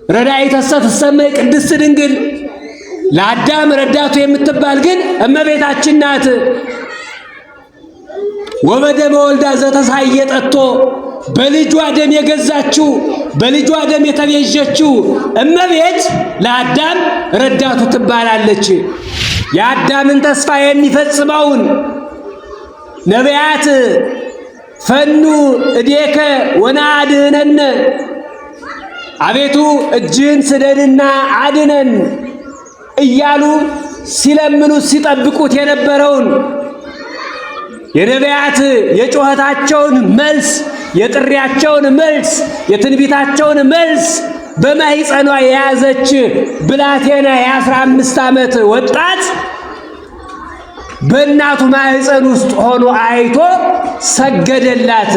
ረዳኢተ ትሰመይ ቅድስት ድንግል ለአዳም ረዳቱ የምትባል ግን እመቤታችን ናት። ወበደመ ወልዳ ዘተሳየ ጠጥቶ በልጇ ደም የገዛችው በልጇ ደም የተቤዠችው እመቤት ለአዳም ረዳቱ ትባላለች። የአዳምን ተስፋ የሚፈጽመውን ነቢያት ፈኑ እዴከ ወናድህነነ አቤቱ እጅህን ስደድና አድነን እያሉ ሲለምኑት ሲጠብቁት የነበረውን የነቢያት የጩኸታቸውን መልስ የጥሪያቸውን መልስ የትንቢታቸውን መልስ በማኅፀኗ የያዘች ብላቴና የ15 ዓመት ወጣት በእናቱ ማኅፀን ውስጥ ሆኖ አይቶ ሰገደላት።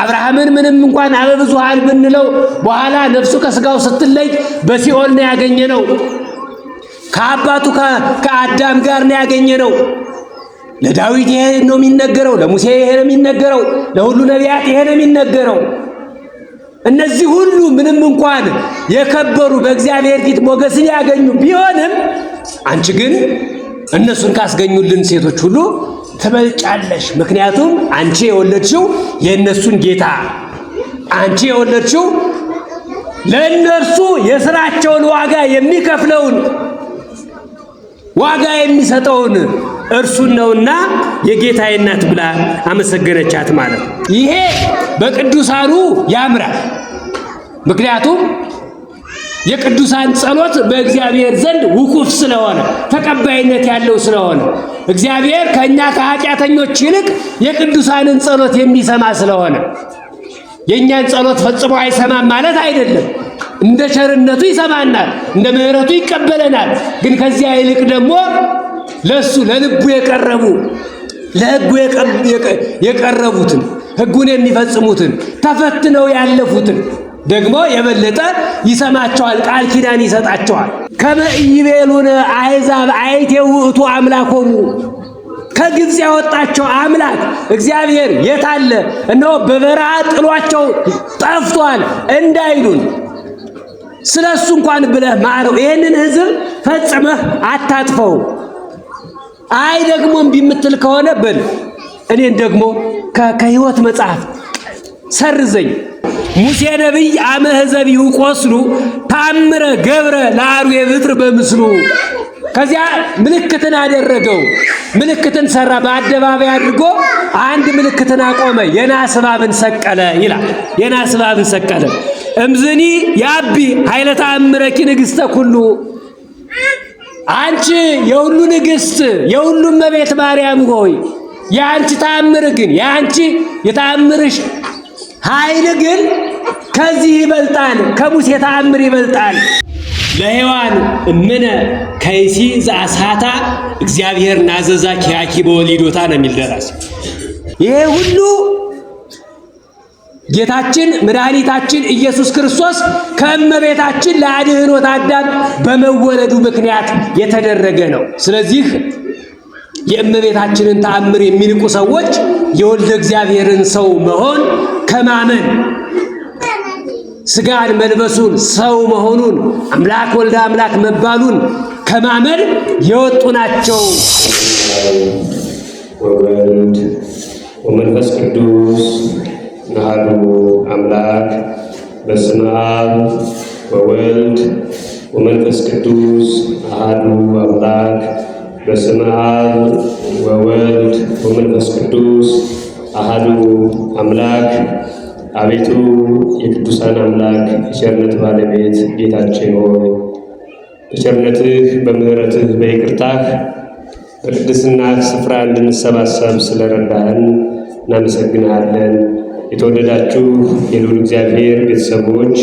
አብርሃምን ምንም እንኳን አበብዙሃን ብንለው በኋላ ነፍሱ ከሥጋው ስትለይ በሲኦል ነው ያገኘነው። ከአባቱ ከአዳም ጋር ነው ያገኘነው። ለዳዊት ይሄ ነው የሚነገረው፣ ለሙሴ ይሄ ነው የሚነገረው፣ ለሁሉ ነቢያት ይሄ ነው የሚነገረው። እነዚህ ሁሉ ምንም እንኳን የከበሩ በእግዚአብሔር ፊት ሞገስን ያገኙ ቢሆንም አንቺ ግን እነሱን ካስገኙልን ሴቶች ሁሉ ትበልጫለሽ። ምክንያቱም አንቺ የወለድሽው የእነሱን ጌታ፣ አንቺ የወለድሽው ለእነርሱ የሥራቸውን ዋጋ የሚከፍለውን ዋጋ የሚሰጠውን እርሱን ነውና የጌታዬ እናት ብላ አመሰገነቻት ማለት ነው። ይሄ በቅዱሳኑ ያምራል። ምክንያቱም የቅዱሳን ጸሎት በእግዚአብሔር ዘንድ ውቁፍ ስለሆነ ተቀባይነት ያለው ስለሆነ እግዚአብሔር ከእኛ ከኃጢአተኞች ይልቅ የቅዱሳንን ጸሎት የሚሰማ ስለሆነ የእኛን ጸሎት ፈጽሞ አይሰማም ማለት አይደለም። እንደ ቸርነቱ ይሰማናል፣ እንደ ምሕረቱ ይቀበለናል። ግን ከዚያ ይልቅ ደግሞ ለሱ ለልቡ የቀረቡ ለሕጉ የቀረቡትን ሕጉን የሚፈጽሙትን ተፈትነው ያለፉትን ደግሞ የበለጠ ይሰማቸዋል፣ ቃል ኪዳን ይሰጣቸዋል። ከመ ኢይቤሉነ አሕዛብ አይቴ ውእቱ አምላኮሙ ከግብፅ ያወጣቸው አምላክ እግዚአብሔር የታለ? እነሆ በበረሃ ጥሏቸው ጠፍቷል እንዳይሉን ስለሱ እንኳን ብለህ ማረው፣ ይሄንን ሕዝብ ፈጽመህ አታጥፈው። አይ ደግሞ እምቢ የምትል ከሆነ በል እኔን ደግሞ ከሕይወት መጽሐፍ ሰርዘኝ። ሙሴ ነቢይ አመ ሕዘቢሁ ቆስሉ ተአምረ ገብረ ለአርዌ ብጥር በምስሉ። ከዚያ ምልክትን አደረገው፣ ምልክትን ሰራ። በአደባባይ አድርጎ አንድ ምልክትን አቆመ፣ የናስ እባብን ሰቀለ ይላል። የናስ እባብን ሰቀለ። እምዝኒ ያቢ ኃይለ ተአምረኪ ንግሥተ ኩሉ። አንቺ የሁሉ ንግሥት የሁሉ እመቤት ማርያም ሆይ የአንቺ ተአምር ግን የአንቺ የተአምርሽ ኃይል ግን ከዚህ ይበልጣል፣ ከሙሴ ተአምር ይበልጣል። ለሔዋን እምነ ከይሲ ዘአስሃታ እግዚአብሔር ናዘዛ ኪያኪ በወሊዶታ ነው የሚል ደራሲ። ይሄ ሁሉ ጌታችን መድኃኒታችን ኢየሱስ ክርስቶስ ከእመቤታችን ለአድኅኖተ አዳም በመወለዱ ምክንያት የተደረገ ነው። ስለዚህ የእመቤታችንን ተአምር የሚንቁ ሰዎች የወልደ እግዚአብሔርን ሰው መሆን ከማመን ሥጋን መልበሱን ሰው መሆኑን አምላክ ወልደ አምላክ መባሉን ከማመን የወጡ ናቸው። ወወልድ ወመንፈስ ቅዱስ አሐዱ አምላክ በስመ አብ ወወልድ ወመንፈስ ቅዱስ አሐዱ አምላክ በስመ አብ ወወልድ ወመንፈስ ቅዱስ አሐዱ አምላክ። አቤቱ የቅዱሳን አምላክ የቸርነት ባለቤት ጌታችን ሆይ በቸርነትህ በምሕረትህ በይቅርታህ በቅድስናህ ስፍራ እንድንሰባሰብ ስለረዳህን እናመሰግንሃለን። የተወደዳችሁ የልዑል እግዚአብሔር ቤተሰቦች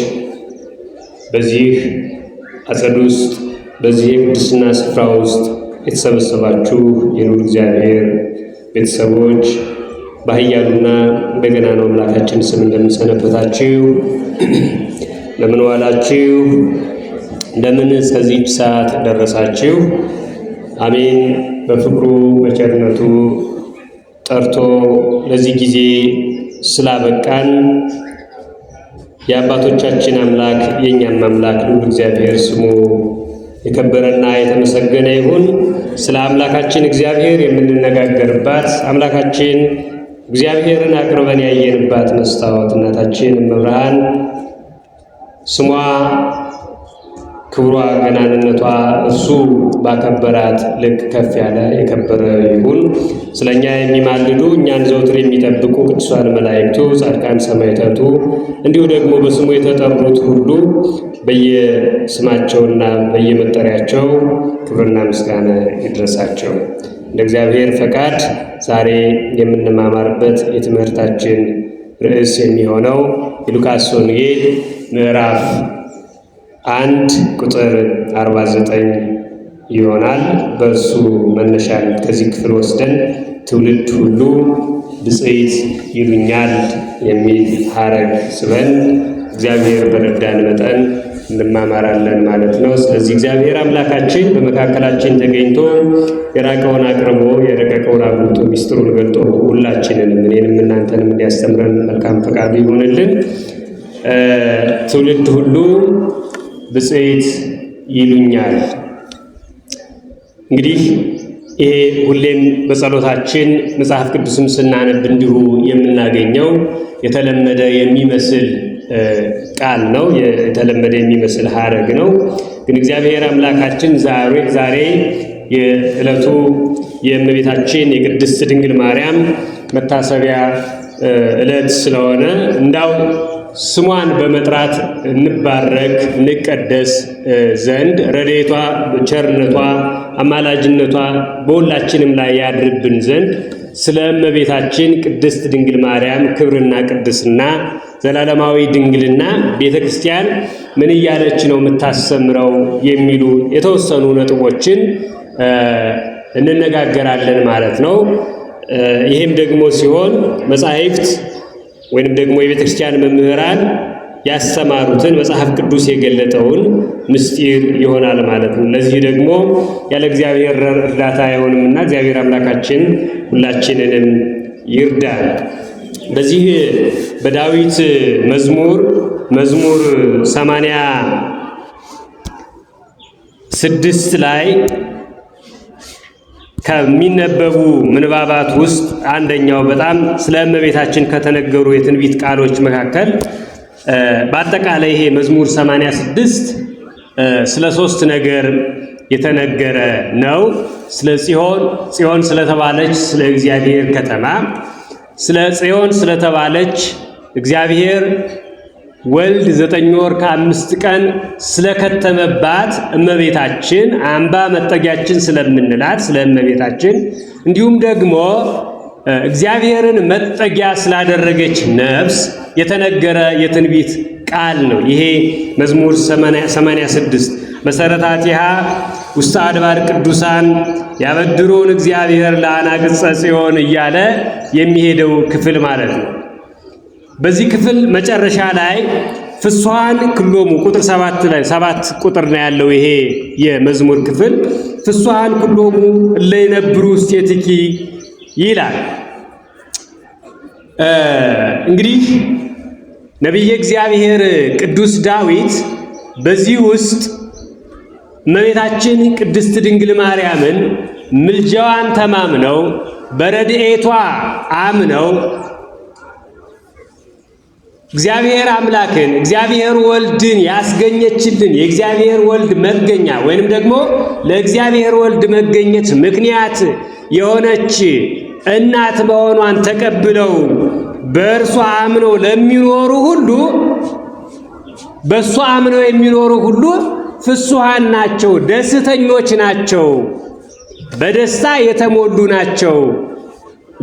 በዚህ አጸድ ውስጥ በዚህ የቅድስና ስፍራ ውስጥ የተሰበሰባችሁ የልዑል እግዚአብሔር ቤተሰቦች በኃያሉና በገናናው አምላካችን ስም እንደምንሰነበታችሁ፣ እንደምን ዋላችሁ፣ እንደምን እስከዚህች ሰዓት ደረሳችሁ? አሜን። በፍቅሩ በቸርነቱ ጠርቶ ለዚህ ጊዜ ስላበቃን የአባቶቻችን አምላክ የእኛም አምላክ ልዑል እግዚአብሔር ስሙ የከበረና የተመሰገነ ይሁን። ስለ አምላካችን እግዚአብሔር የምንነጋገርባት አምላካችን እግዚአብሔርን አቅርበን ያየንባት መስታወት እናታችን እመብርሃን ስሟ ክብሯ ገናንነቷ እሱ ባከበራት ልክ ከፍ ያለ የከበረ ይሁን። ስለኛ የሚማልዱ እኛን ዘውትር የሚጠብቁ ቅዱሳን መላእክቱ፣ ጻድቃን ሰማዕታቱ፣ እንዲሁ ደግሞ በስሙ የተጠሩት ሁሉ በየስማቸውና በየመጠሪያቸው ክብርና ምስጋና ይድረሳቸው። እንደ እግዚአብሔር ፈቃድ ዛሬ የምንማማርበት የትምህርታችን ርዕስ የሚሆነው የሉቃስ ወንጌል ምዕራፍ 1 ቁጥር 49 ይሆናል። በእሱ መነሻነት ከዚህ ክፍል ወስደን ትውልድ ሁሉ ብፅዕት ይሉኛል የሚል ሐረግ ስበን እግዚአብሔር በረዳን መጠን እንማማራለን ማለት ነው። ስለዚህ እግዚአብሔር አምላካችን በመካከላችን ተገኝቶ የራቀውን አቅርቦ የረቀቀውን አጉልቶ ሚስጥሩን ገልጦ ሁላችንንም እኔንም እናንተንም እንዲያስተምረን መልካም ፈቃዱ ይሆንልን። ትውልድ ሁሉ ብፅዕት ይሉኛል። እንግዲህ ይሄ ሁሌም በጸሎታችን መጽሐፍ ቅዱስም ስናነብ እንዲሁ የምናገኘው የተለመደ የሚመስል ቃል ነው። የተለመደ የሚመስል ሐረግ ነው። ግን እግዚአብሔር አምላካችን ዛሬ የዕለቱ የእመቤታችን የቅድስት ድንግል ማርያም መታሰቢያ ዕለት ስለሆነ እንዳው ስሟን በመጥራት እንባረክ እንቀደስ ዘንድ ረድኤቷ፣ ቸርነቷ፣ አማላጅነቷ በሁላችንም ላይ ያድርብን ዘንድ ስለ እመቤታችን ቅድስት ድንግል ማርያም ክብርና ቅድስና ዘላለማዊ ድንግልና ቤተ ክርስቲያን ምን እያለች ነው የምታስተምረው የሚሉ የተወሰኑ ነጥቦችን እንነጋገራለን ማለት ነው። ይህም ደግሞ ሲሆን መጻሕፍት ወይንም ደግሞ የቤተ ክርስቲያን መምህራን ያስተማሩትን መጽሐፍ ቅዱስ የገለጠውን ምስጢር ይሆናል ማለት ነው። ለዚህ ደግሞ ያለ እግዚአብሔር እርዳታ አይሆንምና እግዚአብሔር አምላካችን ሁላችንንም ይርዳል። በዚህ በዳዊት መዝሙር 86 ላይ ከሚነበቡ ምንባባት ውስጥ አንደኛው በጣም ስለ እመቤታችን ከተነገሩ የትንቢት ቃሎች መካከል በአጠቃላይ ይሄ መዝሙር 86 ስለ 3 ነገር የተነገረ ነው። ስለ ጽዮን ስለተባለች ስለ እግዚአብሔር ከተማ፣ ስለ ጽዮን ስለተባለች እግዚአብሔር ወልድ 9 ወር ከ5 ቀን ስለከተመባት እመቤታችን አምባ መጠጊያችን ስለምንላት ስለ እመቤታችን፣ እንዲሁም ደግሞ እግዚአብሔርን መጠጊያ ስላደረገች ነፍስ የተነገረ የትንቢት ቃል ነው። ይሄ መዝሙር 86 መሰረታቲሃ ውስተ አድባር ቅዱሳን ያበድሮን እግዚአብሔር ለአናቅጸ ጽዮን እያለ የሚሄደው ክፍል ማለት ነው። በዚህ ክፍል መጨረሻ ላይ ፍስሐን ኩሎሙ ቁጥር 7 ላይ 7 ቁጥር ነው ያለው ይሄ የመዝሙር ክፍል። ፍስሐን ኩሎሙ እለ ይነብሩ ውስቴትኪ ይላል። እንግዲህ ነቢየ እግዚአብሔር ቅዱስ ዳዊት በዚህ ውስጥ እመቤታችን ቅድስት ድንግል ማርያምን ምልጃዋን ተማምነው በረድኤቷ አምነው እግዚአብሔር አምላክን እግዚአብሔር ወልድን ያስገኘችልን የእግዚአብሔር ወልድ መገኛ ወይንም ደግሞ ለእግዚአብሔር ወልድ መገኘት ምክንያት የሆነች እናት መሆኗን ተቀብለው በእርሷ አምነው ለሚኖሩ ሁሉ በእሷ አምነው የሚኖሩ ሁሉ ፍስሐን ናቸው፣ ደስተኞች ናቸው፣ በደስታ የተሞሉ ናቸው።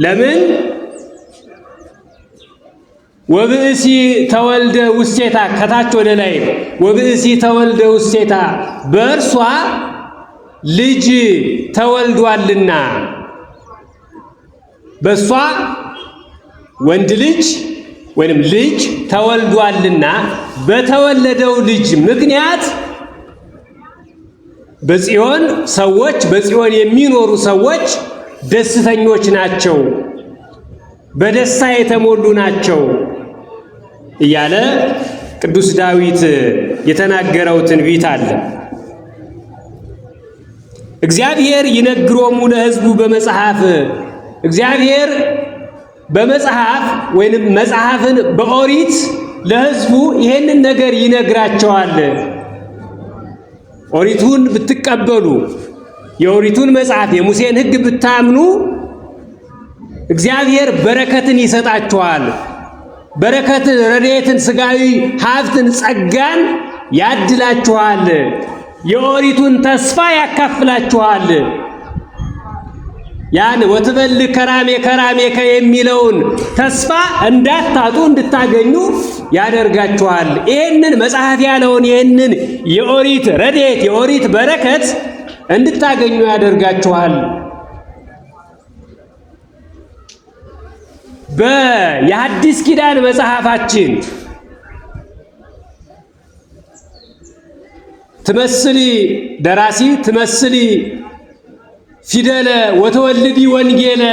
ለምን? ወብእሲ ተወልደ ውስቴታ ከታች ወደ ላይ ወብእሲ ተወልደ ውስቴታ በእርሷ ልጅ ተወልዷልና በእሷ ወንድ ልጅ ወይንም ልጅ ተወልዷልና በተወለደው ልጅ ምክንያት በጽዮን ሰዎች በጽዮን የሚኖሩ ሰዎች ደስተኞች ናቸው፣ በደስታ የተሞሉ ናቸው እያለ ቅዱስ ዳዊት የተናገረው ትንቢት አለ። እግዚአብሔር ይነግሮሙ ለሕዝቡ በመጽሐፍ እግዚአብሔር በመጽሐፍ ወይንም መጽሐፍን በኦሪት ለሕዝቡ ይሄንን ነገር ይነግራቸዋል። ኦሪቱን ብትቀበሉ የኦሪቱን መጽሐፍ የሙሴን ሕግ ብታምኑ እግዚአብሔር በረከትን ይሰጣችኋል። በረከትን፣ ረድኤትን፣ ሥጋዊ ሀብትን፣ ጸጋን ያድላችኋል። የኦሪቱን ተስፋ ያካፍላችኋል። ያን ወትበል ከራሜ ከራሜከ የሚለውን ተስፋ እንዳታጡ እንድታገኙ ያደርጋችኋል። ይህንን መጽሐፍ ያለውን ይህንን የኦሪት ረድኤት የኦሪት በረከት እንድታገኙ ያደርጋችኋል። የሐዲስ ኪዳን መጽሐፋችን ትመስሊ ደራሲ ትመስሊ ፊደለ ወተወልዲ ወንጌለ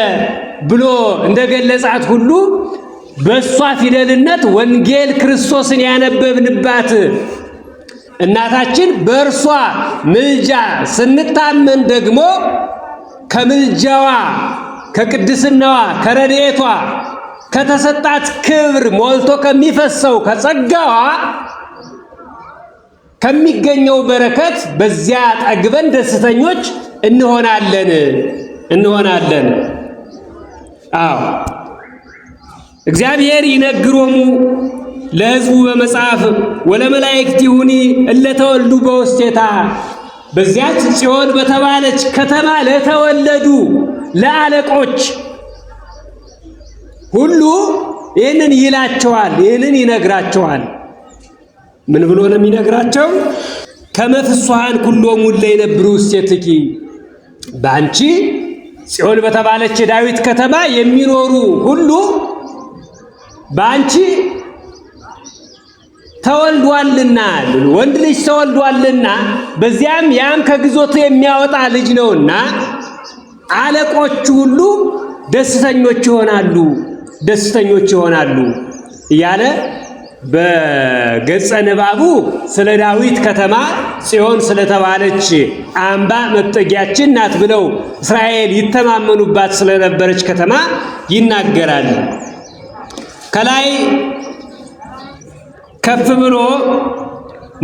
ብሎ እንደገለጻት ሁሉ በእሷ ፊደልነት ወንጌል ክርስቶስን ያነበብንባት እናታችን በእርሷ ምልጃ ስንታመን ደግሞ ከምልጃዋ ከቅድስናዋ ከረድኤቷ ከተሰጣት ክብር ሞልቶ ከሚፈሰው ከጸጋዋ ከሚገኘው በረከት በዚያ ጠግበን ደስተኞች እንሆናለን። አዎ እግዚአብሔር ይነግሮሙ ለሕዝቡ በመጽሐፍ ወለመላእክቲሁኒ እለተወልዱ በውስቴታ በዚያች ጽዮን በተባለች ከተማ ለተወለዱ ለአለቆች ሁሉ ይህንን ይላቸዋል፣ ይህንን ይነግራቸዋል። ምን ብሎ ነው የሚነግራቸው? ከመፍሷሃን ኩሎሙ ለይነብሩ ውስቴትኪ በአንቺ ጽዮን በተባለች የዳዊት ከተማ የሚኖሩ ሁሉ በአንቺ ተወልዷልና ወንድ ልጅ ተወልዷልና በዚያም ያም ከግዞቱ የሚያወጣ ልጅ ነውና አለቆች ሁሉ ደስተኞች ይሆናሉ እያለ በገጸ ንባቡ ስለ ዳዊት ከተማ ጽዮን ስለተባለች አምባ መጠጊያችን ናት ብለው እስራኤል ይተማመኑባት ስለነበረች ከተማ ይናገራል። ከላይ ከፍ ብሎ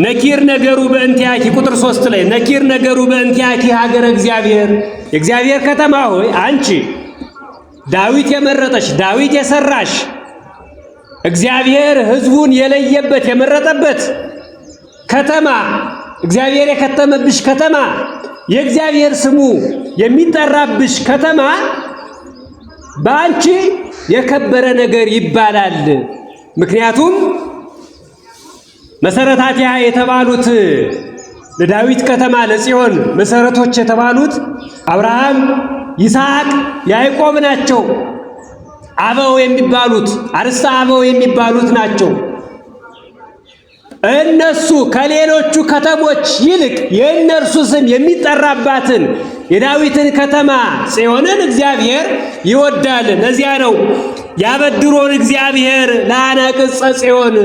ነኪር ነገሩ በእንቲአኪ ቁጥር 3 ላይ ነኪር ነገሩ በእንቲአኪ ሀገረ እግዚአብሔር የእግዚአብሔር ከተማ ሆይ አንቺ ዳዊት የመረጠሽ ዳዊት የሰራሽ እግዚአብሔር ሕዝቡን የለየበት የመረጠበት ከተማ እግዚአብሔር የከተመብሽ ከተማ የእግዚአብሔር ስሙ የሚጠራብሽ ከተማ በአንቺ የከበረ ነገር ይባላል። ምክንያቱም መሰረታቲያ የተባሉት ለዳዊት ከተማ ለጽዮን መሰረቶች የተባሉት አብርሃም፣ ይስሐቅ፣ ያዕቆብ ናቸው። አበው የሚባሉት አርስተ አበው የሚባሉት ናቸው። እነሱ ከሌሎቹ ከተሞች ይልቅ የእነርሱ ስም የሚጠራባትን የዳዊትን ከተማ ጽዮንን እግዚአብሔር ይወዳል። ለዚያ ነው ያበድሮን እግዚአብሔር ለአናቅጸ ጽዮን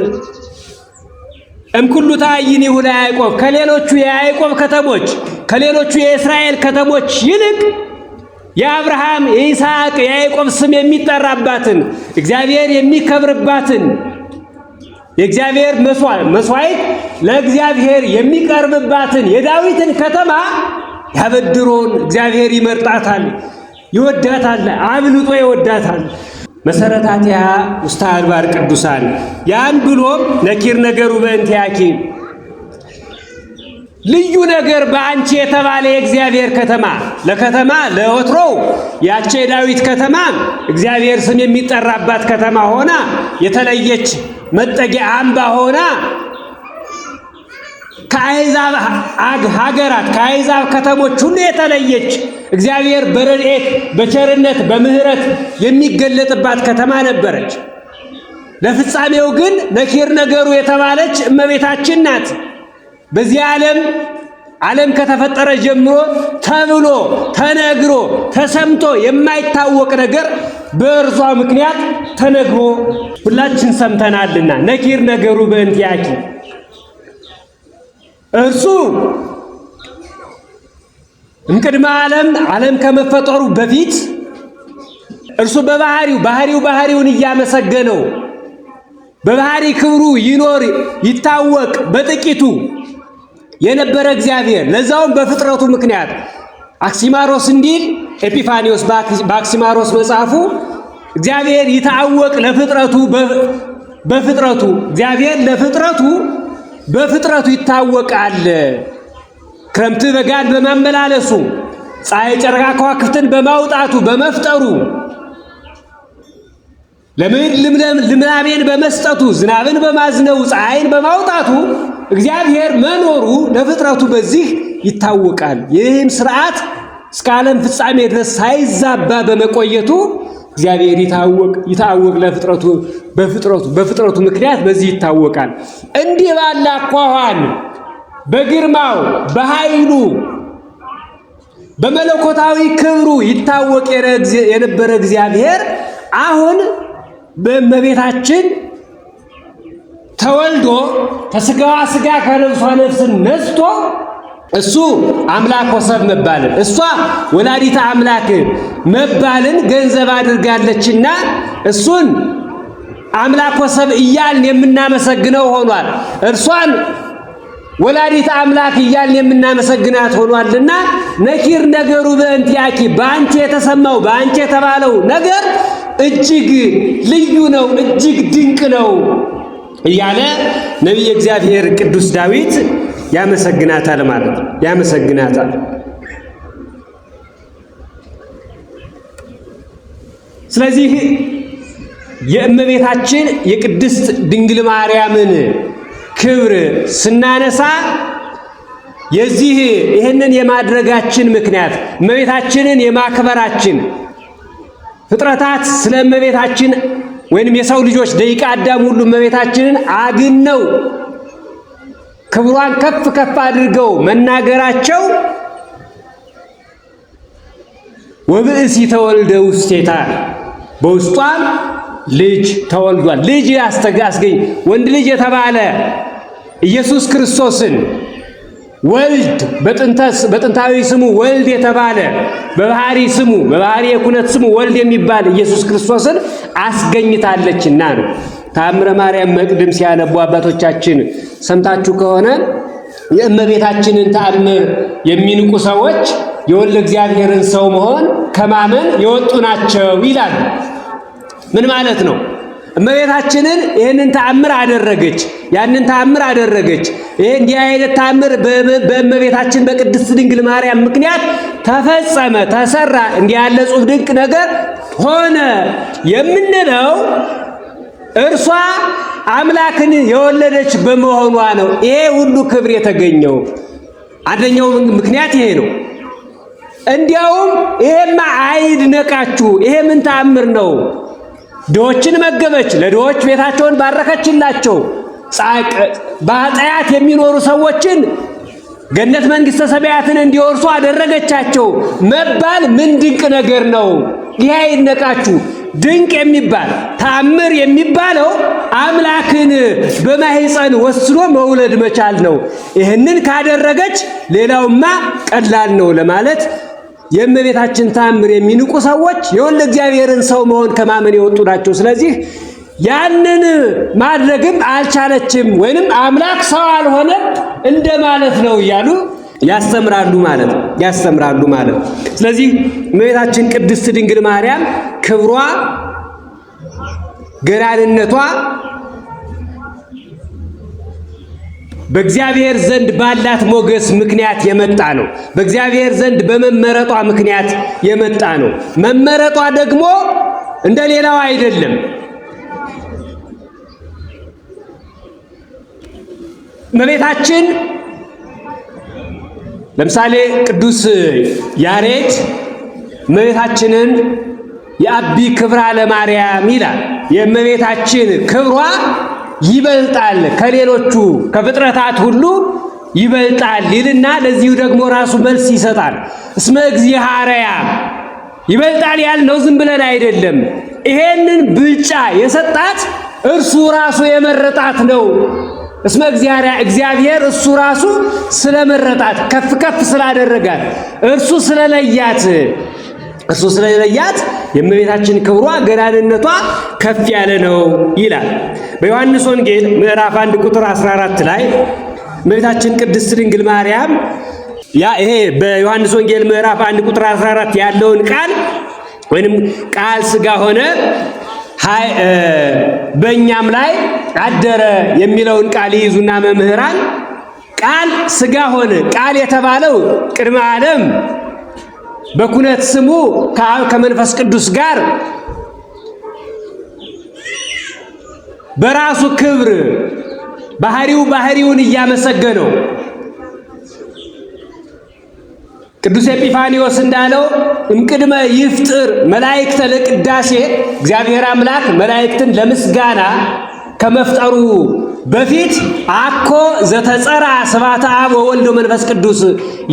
እምኩሉ ታይኒሁ ለያዕቆብ ከሌሎቹ የያዕቆብ ከተሞች ከሌሎቹ የእስራኤል ከተሞች ይልቅ የአብርሃም የይስሐቅ የያዕቆብ ስም የሚጠራባትን እግዚአብሔር የሚከብርባትን የእግዚአብሔር መስዋዕት ለእግዚአብሔር የሚቀርብባትን የዳዊትን ከተማ ያበድሮን እግዚአብሔር ይመርጣታል፣ ይወዳታል፣ አብልጦ ይወዳታል። መሰረታቲሃ ውስተ አድባር ቅዱሳን ያን ብሎ ነኪር ነገሩ በእንቲአኪ ልዩ ነገር በአንቺ የተባለ የእግዚአብሔር ከተማ ለከተማ ለወትሮው ያቺ የዳዊት ከተማ እግዚአብሔር ስም የሚጠራባት ከተማ ሆና የተለየች መጠጊያ አምባ ሆና ከአሕዛብ ሀገራት ከአሕዛብ ከተሞች ሁሉ የተለየች እግዚአብሔር በረድኤት በቸርነት በምሕረት የሚገለጥባት ከተማ ነበረች። ለፍጻሜው ግን ነኪር ነገሩ የተባለች እመቤታችን ናት። በዚህ ዓለም ዓለም ከተፈጠረ ጀምሮ ተብሎ ተነግሮ ተሰምቶ የማይታወቅ ነገር በእርሷ ምክንያት ተነግሮ ሁላችን ሰምተናልና ነኪር ነገሩ በእንቲአኪ እርሱ እምቅድመ ዓለም ከመፈጠሩ በፊት እርሱ ባህሪውን እያመሰገነው በባህሪ ክብሩ ይኖር ይታወቅ በጥቂቱ የነበረ እግዚአብሔር ለዛውም በፍጥረቱ ምክንያት አክሲማሮስ እንዲል ኤጲፋኒዮስ በአክሲማሮስ መጽሐፉ እግዚአብሔር ይታወቅ ለፍጥረቱ በፍጥረቱ እግዚአብሔር ለፍጥረቱ በፍጥረቱ ይታወቃል። ክረምት በጋን በማመላለሱ ፀሐይ ጨረቃ ከዋክብትን በማውጣቱ በመፍጠሩ ለምድር ልምላሜን በመስጠቱ ዝናብን በማዝነቡ ፀሐይን በማውጣቱ እግዚአብሔር መኖሩ ለፍጥረቱ በዚህ ይታወቃል። ይህም ስርዓት እስከ ዓለም ፍጻሜ ድረስ ሳይዛባ በመቆየቱ እግዚአብሔር ይታወቅ ለፍጥረቱ በፍጥረቱ ምክንያት በዚህ ይታወቃል። እንዲህ ባለ አኳኋን በግርማው በኃይሉ በመለኮታዊ ክብሩ ይታወቅ የነበረ እግዚአብሔር አሁን በእመቤታችን ተወልዶ ከስጋዋ ስጋ ከነፍሷ ነፍስን ነስቶ እሱ አምላክ ወሰብ መባልን እሷ ወላዲተ አምላክ መባልን ገንዘብ አድርጋለችና እሱን አምላክ ወሰብ እያልን የምናመሰግነው ሆኗል። እርሷን ወላዲተ አምላክ እያልን የምናመሰግናት ሆኗልና ነኪር ነገሩ በእንቲአኪ በአንቺ የተሰማው በአንቺ የተባለው ነገር እጅግ ልዩ ነው፣ እጅግ ድንቅ ነው እያለ ነቢየ እግዚአብሔር ቅዱስ ዳዊት ያመሰግናታል ማለት ነው። ያመሰግናታል። ስለዚህ የእመቤታችን የቅድስት ድንግል ማርያምን ክብር ስናነሳ ይህንን የማድረጋችን ምክንያት እመቤታችንን የማክበራችን ፍጥረታት ስለ እመቤታችን ወይንም የሰው ልጆች ደቂቀ አዳም ሁሉ እመቤታችንን አግነው ክብሯን ከፍ ከፍ አድርገው መናገራቸው ወብእሲ ተወልደ ውስቴታ በውስጧም ልጅ ተወልዷል። ልጅ አስገኝ ወንድ ልጅ የተባለ ኢየሱስ ክርስቶስን ወልድ በጥንታዊ ስሙ ወልድ የተባለ በባህሪ የኩነት ስሙ ወልድ የሚባል ኢየሱስ ክርስቶስን አስገኝታለችና ነው። ተአምረ ማርያም መቅድም ሲያነቡ አባቶቻችን ሰምታችሁ ከሆነ የእመቤታችንን ተአምር የሚንቁ ሰዎች የወልደ እግዚአብሔርን ሰው መሆን ከማመን የወጡ ናቸው ይላሉ። ምን ማለት ነው? እመቤታችንን ይህንን ተአምር አደረገች፣ ያንን ተአምር አደረገች። ይሄ እንዲህ አይነት ተአምር በእመቤታችን በቅድስት ድንግል ማርያም ምክንያት ተፈጸመ፣ ተሰራ፣ እንዲህ ያለ ጽሑፍ ድንቅ ነገር ሆነ የምንለው እርሷ አምላክን የወለደች በመሆኗ ነው። ይሄ ሁሉ ክብር የተገኘው አንደኛው ምክንያት ይሄ ነው። እንዲያውም ይሄማ አይድነቃችሁ፣ ይሄ ምን ተአምር ነው? ድሆችን መገበች፣ ለድሆች ቤታቸውን ባረከችላቸው፣ በኃጢአት የሚኖሩ ሰዎችን ገነት መንግሥተ ሰማያትን እንዲወርሱ አደረገቻቸው መባል ምን ድንቅ ነገር ነው! ይሄ አይድነቃችሁ። ድንቅ የሚባል ተአምር የሚባለው አምላክን በማህፀን ወስኖ መውለድ መቻል ነው። ይህንን ካደረገች ሌላውማ ቀላል ነው ለማለት የእመቤታችን ተአምር የሚንቁ ሰዎች የወልደ እግዚአብሔርን ሰው መሆን ከማመን የወጡ ናቸው። ስለዚህ ያንን ማድረግም አልቻለችም ወይንም አምላክ ሰው አልሆነም እንደማለት ነው እያሉ ያስተምራሉ ማለት ነው። ስለዚህ እመቤታችን ቅድስት ድንግል ማርያም ክብሯ፣ ገናንነቷ በእግዚአብሔር ዘንድ ባላት ሞገስ ምክንያት የመጣ ነው። በእግዚአብሔር ዘንድ በመመረጧ ምክንያት የመጣ ነው። መመረጧ ደግሞ እንደሌላው አይደለም። እመቤታችን ለምሳሌ ቅዱስ ያሬድ እመቤታችንን የአቢ ክብራ ለማርያም ይላል። የእመቤታችን ክብሯ ይበልጣል ከሌሎቹ ከፍጥረታት ሁሉ ይበልጣል ይልና ለዚሁ ደግሞ ራሱ መልስ ይሰጣል። እስመ እግዚአብሔር ይበልጣል ያልነው ዝም ብለን አይደለም። ይሄንን ብልጫ የሰጣት እርሱ ራሱ የመረጣት ነው። እስመ እግዚአብሔር እሱ ራሱ ስለመረጣት ከፍ ከፍ ስላደረጋት እርሱ ስለለያት የእመቤታችን ክብሯ ገናንነቷ ከፍ ያለ ነው ይላል። በዮሐንስ ወንጌል ምዕራፍ 1 ቁጥር 14 ላይ እመቤታችን ቅድስት ድንግል ማርያም ይሄ በዮሐንስ ወንጌል ምዕራፍ 1 ቁጥር 14 ያለውን ቃል ወይንም ቃል ሥጋ ሆነ በእኛም ላይ አደረ የሚለውን ቃል ይይዙና መምህራን ቃል ሥጋ ሆነ ቃል የተባለው ቅድመ ዓለም በኩነት ስሙ ከአብ ከመንፈስ ቅዱስ ጋር በራሱ ክብር ባህሪውን እያመሰገነው ቅዱስ ኤጲፋኒዎስ እንዳለው እምቅድመ ይፍጥር መላእክተ ለቅዳሴ እግዚአብሔር አምላክ መላእክትን ለምስጋና ከመፍጠሩ በፊት አኮ ዘተጸራ ስብሐተ አብ ወወልድ ወመንፈስ ቅዱስ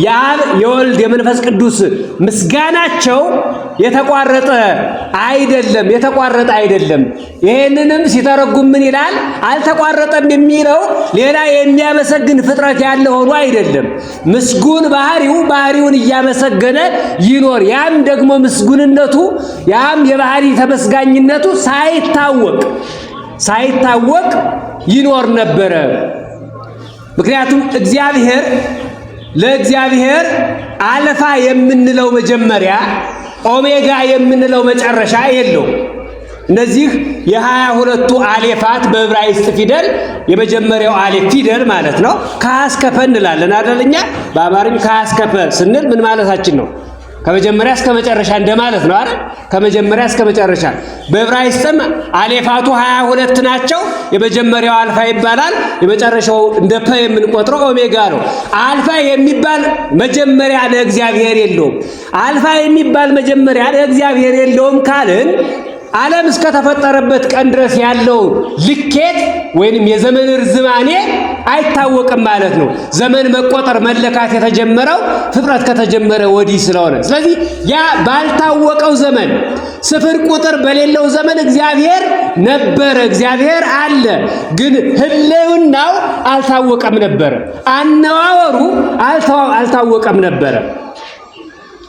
የአብ የወልድ የመንፈስ ቅዱስ ምስጋናቸው የተቋረጠ አይደለም። ይሄንንም ሲተረጉም ምን ይላል? አልተቋረጠም የሚለው ሌላ የሚያመሰግን ፍጥረት ያለ ሆኖ አይደለም። ምስጉን ባህሪውን እያመሰገነ ይኖር። ያም ደግሞ ምስጉንነቱ ያም የባህሪ ተመስጋኝነቱ ሳይታወቅ ይኖር ነበረ። ምክንያቱም ለእግዚአብሔር አልፋ የምንለው መጀመሪያ ኦሜጋ የምንለው መጨረሻ የለው። እነዚህ የ22ቱ አሌፋት በዕብራይስጥ ፊደል የመጀመሪያው አሌፍ ፊደል ማለት ነው። ከአስከፈ እንላለን አይደልኛ? በአማርኛ ከአስከፈ ስንል ምን ማለታችን ነው? ከመጀመሪያ እስከ መጨረሻ እንደማለት ነው አይደል? ከመጀመሪያ እስከ መጨረሻ። በዕብራይስጥም አሌፋቱ 22 ናቸው። የመጀመሪያው አልፋ ይባላል። የመጨረሻው እንደ ፐ የምንቆጥረው ኦሜጋ ነው። አልፋ የሚባል መጀመሪያ ለእግዚአብሔር የለውም። አልፋ የሚባል መጀመሪያ ለእግዚአብሔር የለውም ካልን ዓለም እስከተፈጠረበት ቀን ድረስ ያለው ልኬት ወይንም የዘመን ርዝማኔ አይታወቅም ማለት ነው። ዘመን መቆጠር መለካት የተጀመረው ፍጥረት ከተጀመረ ወዲህ ስለሆነ፣ ስለዚህ ያ ባልታወቀው ዘመን ስፍር ቁጥር በሌለው ዘመን እግዚአብሔር ነበረ፣ እግዚአብሔር አለ። ግን ህልውናው አልታወቀም ነበረ። አነዋወሩ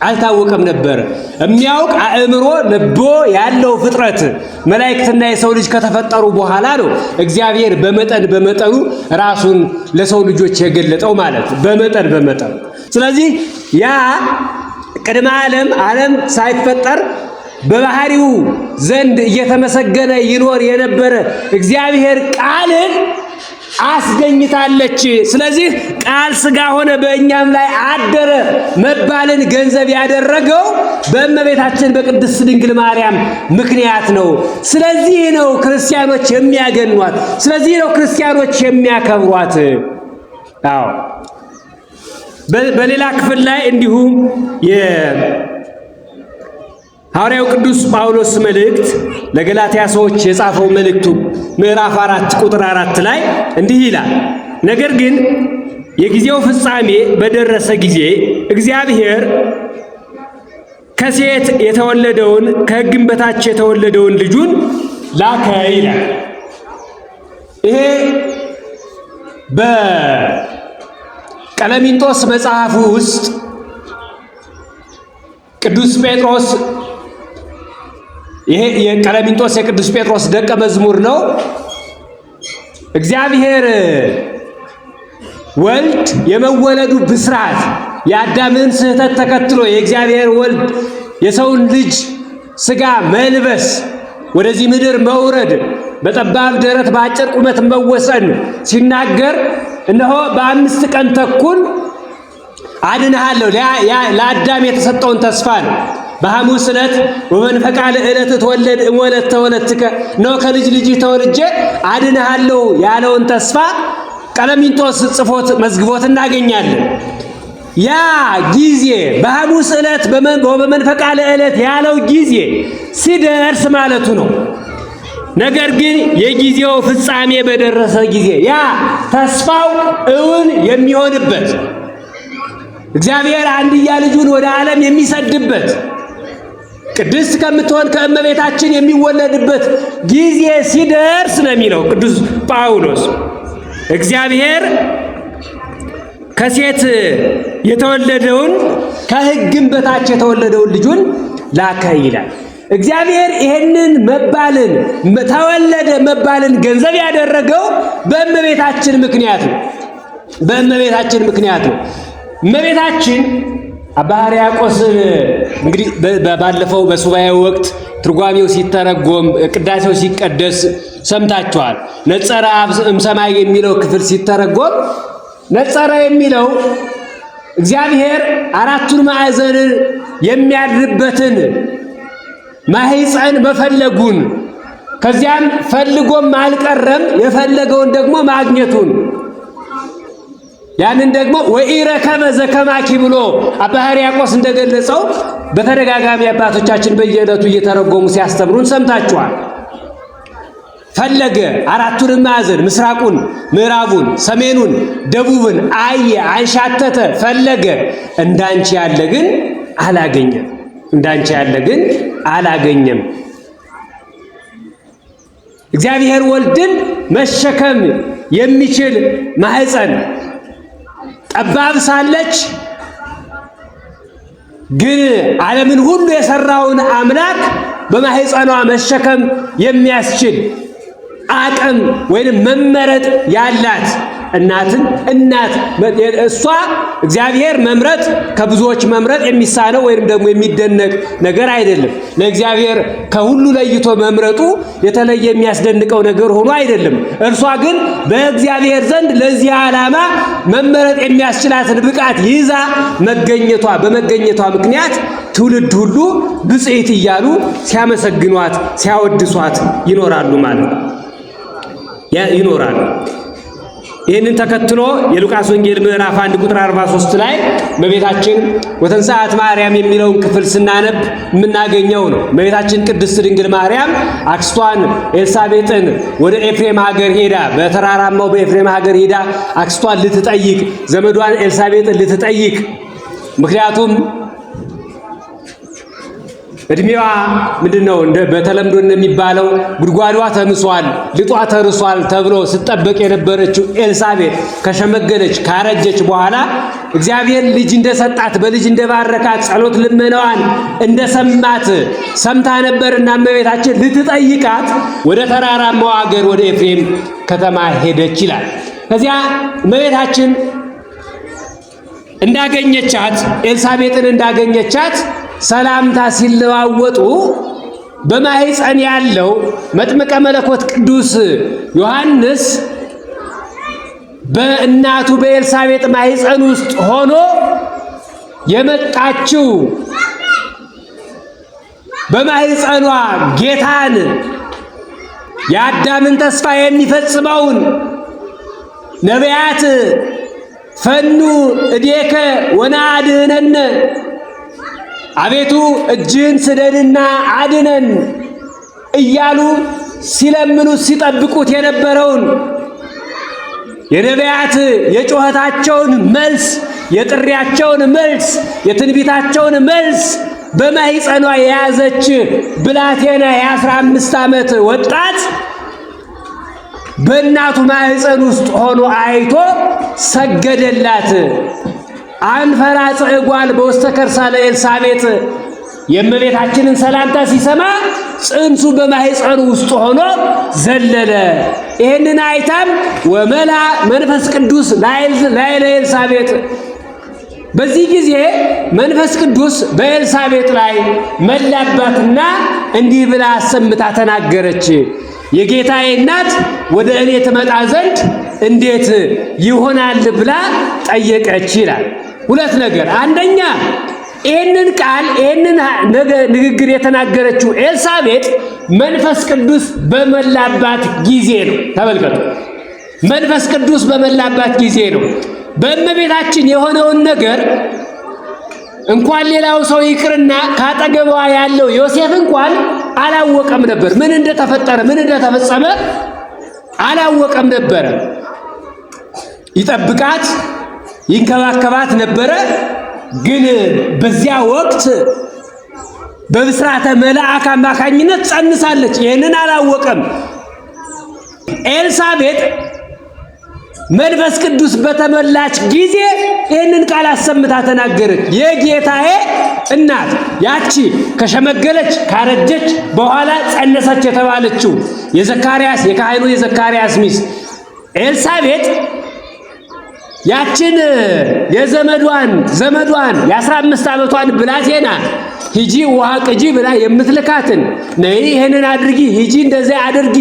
አልታወቀም ነበረ። የሚያውቅ አእምሮ ልቦ ያለው ፍጥረት መላእክትና የሰው ልጅ ከተፈጠሩ በኋላ ነው እግዚአብሔር በመጠኑ ራሱን ለሰው ልጆች የገለጠው ማለት በመጠን። ስለዚህ ያ ቅድመ ዓለም ሳይፈጠር በባህሪው ዘንድ እየተመሰገነ ይኖር የነበረ እግዚአብሔር ቃልን አስገኝታለች። ስለዚህ ቃል ሥጋ ሆነ በእኛም ላይ አደረ መባልን ገንዘብ ያደረገው በእመቤታችን በቅድስት ድንግል ማርያም ምክንያት ነው። ስለዚህ ነው ክርስቲያኖች የሚያገኗት፣ ስለዚህ ነው ክርስቲያኖች የሚያከብሯት። አዎ በሌላ ክፍል ላይ እንዲሁም ሐዋርያው ቅዱስ ጳውሎስ መልእክት ለገላትያ ሰዎች የጻፈው መልእክቱ ምዕራፍ 4 ቁጥር 4 ላይ እንዲህ ይላል። ነገር ግን የጊዜው ፍጻሜ በደረሰ ጊዜ እግዚአብሔር ከሴት የተወለደውን ከሕግም በታች የተወለደውን ልጁን ላከ ይላል። ይሄ በቀለሚንጦስ መጽሐፉ ውስጥ ቅዱስ ጴጥሮስ ይሄ የቀለሚንጦስ የቅዱስ ጴጥሮስ ደቀ መዝሙር ነው። እግዚአብሔር ወልድ የመወለዱ ብስራት የአዳምን ስህተት ተከትሎ የእግዚአብሔር ወልድ የሰውን ልጅ ሥጋ መልበስ ወደዚህ ምድር መውረድ በጠባብ ደረት በአጭር ቁመት መወሰን ሲናገር እነሆ በ5 ቀን ተኩል አድንሃለሁ ለአዳም የተሰጠውን ተስፋ ነው። በሐሙስ ዕለት ወመንፈቃ ለዕለት ተወለድ እሞለት ተወለድከ ነው ከልጅ ልጅ ተወልጄ አድንሃለሁ ያለውን ተስፋ ቀለሚንጦስ ጽፎት መዝግቦት እናገኛለን። ያ ጊዜ በሐሙስ ዕለት በመንፈቃ ለዕለት ያለው ጊዜ ሲደርስ ማለቱ ነው። ነገር ግን የጊዜው ፍጻሜ በደረሰ ጊዜ ያ ተስፋው እውን የሚሆንበት እግዚአብሔር አንድያ ልጁን ወደ ዓለም የሚሰድበት ቅድስት ከምትሆን ከእመቤታችን የሚወለድበት ጊዜ ሲደርስ ነው የሚለው ቅዱስ ጳውሎስ። እግዚአብሔር ከሴት የተወለደውን ከሕግም በታች የተወለደውን ልጁን ላከ ይላል። እግዚአብሔር ይሄንን መባልን ተወለደ መባልን ገንዘብ ያደረገው በእመቤታችን ምክንያት ነው። በእመቤታችን ምክንያት ነው። እመቤታችን አባ ሕርያቆስ እንግዲህ ባለፈው በሱባኤው ወቅት ትርጓሜው ሲተረጎም ቅዳሴው ሲቀደስ ሰምታችኋል። ነጸረ አብ እምሰማይ የሚለው ክፍል ሲተረጎም ነጸረ የሚለው እግዚአብሔር አራቱን ማዕዘን የሚያድርበትን ማህፀን መፈለጉን ከዚያም ፈልጎም አልቀረም የፈለገውን ደግሞ ማግኘቱን ያንን ደግሞ ወኢረከበ ዘከማኪ ብሎ አባ ሕርያቆስ እንደገለጸው በተደጋጋሚ አባቶቻችን በየዕለቱ እየተረጎሙ ሲያስተምሩን ሰምታችኋል። ፈለገ አራቱን ማዕዘን ምስራቁን፣ ምዕራቡን፣ ሰሜኑን፣ ደቡብን አየ፣ አንሻተተ፣ ፈለገ። እንዳንቺ ያለ ግን አላገኘም። እንዳንቺ ያለ ግን አላገኘም። እግዚአብሔር ወልድን መሸከም የሚችል ማህፀን ጠባብ ሳለች ግን ዓለምን ሁሉ የሰራውን አምላክ በማህፀኗ መሸከም የሚያስችል አቅም ወይንም መመረጥ ያላት እናት እሷ እግዚአብሔር መምረጥ ከብዙዎች መምረጥ የሚሳነው ወይንም ደግሞ የሚደነቅ ነገር አይደለም። ለእግዚአብሔር ከሁሉ ለይቶ መምረጡ የተለየ የሚያስደንቀው ነገር ሆኖ አይደለም። እርሷ ግን በእግዚአብሔር ዘንድ ለዚህ ዓላማ መመረጥ የሚያስችላትን ብቃት ይዛ በመገኘቷ ምክንያት ትውልድ ሁሉ ብፅዕት እያሉ ሲያመሰግኗት ሲያወድሷት ይኖራሉ ማለት ይኖራሉ። ይህንን ተከትሎ የሉቃስ ወንጌል ምዕራፍ 1 ቁጥር 43 ላይ እመቤታችን ወተንሥአት ማርያም የሚለውን ክፍል ስናነብ የምናገኘው ነው። እመቤታችን ቅድስት ድንግል ማርያም አክስቷን ኤልሳቤጥን ወደ ኤፍሬም ሀገር ሄዳ በተራራማው በኤፍሬም ሀገር ሄዳ አክስቷን ልትጠይቅ ዘመዷን ኤልሳቤጥን ልትጠይቅ ምክንያቱም እድሜዋ ምንድነው በተለምዶ እንደሚባለው ጉድጓዷ ተምሷል ልጧ ተርሷል ተብሎ ስትጠበቅ የነበረችው ኤልሳቤጥ ከሸመገለች ካረጀች በኋላ እግዚአብሔር ልጅ እንደሰጣት በልጅ እንደባረካት ጸሎት ልመናዋን እንደሰማት ሰምታ ነበርና እመቤታችን ልትጠይቃት ወደ ተራራማው ሀገር ወደ ኤፍሬም ከተማ ሄደች ይላል። ከዚያ እመቤታችን እንዳገኘቻት ኤልሳቤጥን እንዳገኘቻት ሰላምታ ሲለዋወጡ በማህፀን ያለው መጥምቀ መለኮት ቅዱስ ዮሐንስ በእናቱ በኤልሳቤጥ ማህፀን ውስጥ ሆኖ የመጣችው በማህፀኗ ጌታን የአዳምን ተስፋ የሚፈጽመውን ነቢያት ፈኑ እዴከ ወናድህነነ አቤቱ እጅህን ስደድና አድነን እያሉ ሲለምኑት ሲጠብቁት የነበረውን የነቢያት የጩኸታቸውን መልስ የጥሪያቸውን መልስ የትንቢታቸውን መልስ በማህፀኗ የያዘች ብላቴና የ15 ዓመት ወጣት በእናቱ ማህፀን ውስጥ ሆኖ አይቶ ሰገደላት። አንፈራጽ እጓል በውስተ ከርሳ ለኤልሳቤጥ የእመቤታችንን ሰላምታ ሲሰማ ጽንሱ በማህፀኑ ውስጥ ሆኖ ዘለለ። ይህንን አይታም ወመላ መንፈስ ቅዱስ ላይለ ኤልሳቤጥ በዚህ ጊዜ መንፈስ ቅዱስ በኤልሳቤጥ ላይ መላባትና እንዲህ ብላ አሰምታ ተናገረች። የጌታዬ እናት ወደ እኔ ትመጣ ዘንድ እንዴት ይሆናል ብላ ጠየቀች ይላል። ሁለት ነገር፣ አንደኛ ይህንን ቃል ይህንን ንግግር የተናገረችው ኤልሳቤጥ መንፈስ ቅዱስ በመላባት ጊዜ ነው። ተመልከቱ፣ መንፈስ ቅዱስ በመላባት ጊዜ ነው። በእመቤታችን የሆነውን ነገር እንኳን ሌላው ሰው ይቅርና ካጠገቧ ያለው ዮሴፍ እንኳን አላወቀም ነበር። ምን እንደተፈጠረ ምን እንደተፈጸመ አላወቀም ነበር። ይጠብቃት ይንከባከባት ነበረ። ግን በዚያ ወቅት በብስራተ መልአክ አማካኝነት ጸንሳለች። ይህንን አላወቀም። ኤልሳቤጥ መንፈስ ቅዱስ በተመላች ጊዜ ይህንን ቃል አሰምታ ተናገረች። የጌታዬ እናት ያቺ ከሸመገለች ካረጀች በኋላ ጸነሰች የተባለችው የዘካርያስ የካህኑ የዘካርያስ ሚስት ኤልሳቤጥ ያችን የዘመዷን የ15 ዓመቷን ብላቴና ሂጂ ውሃ ቅጂ ብላ የምትልካትን ነይ ይሄንን አድርጊ ሂጂ እንደዚያ አድርጊ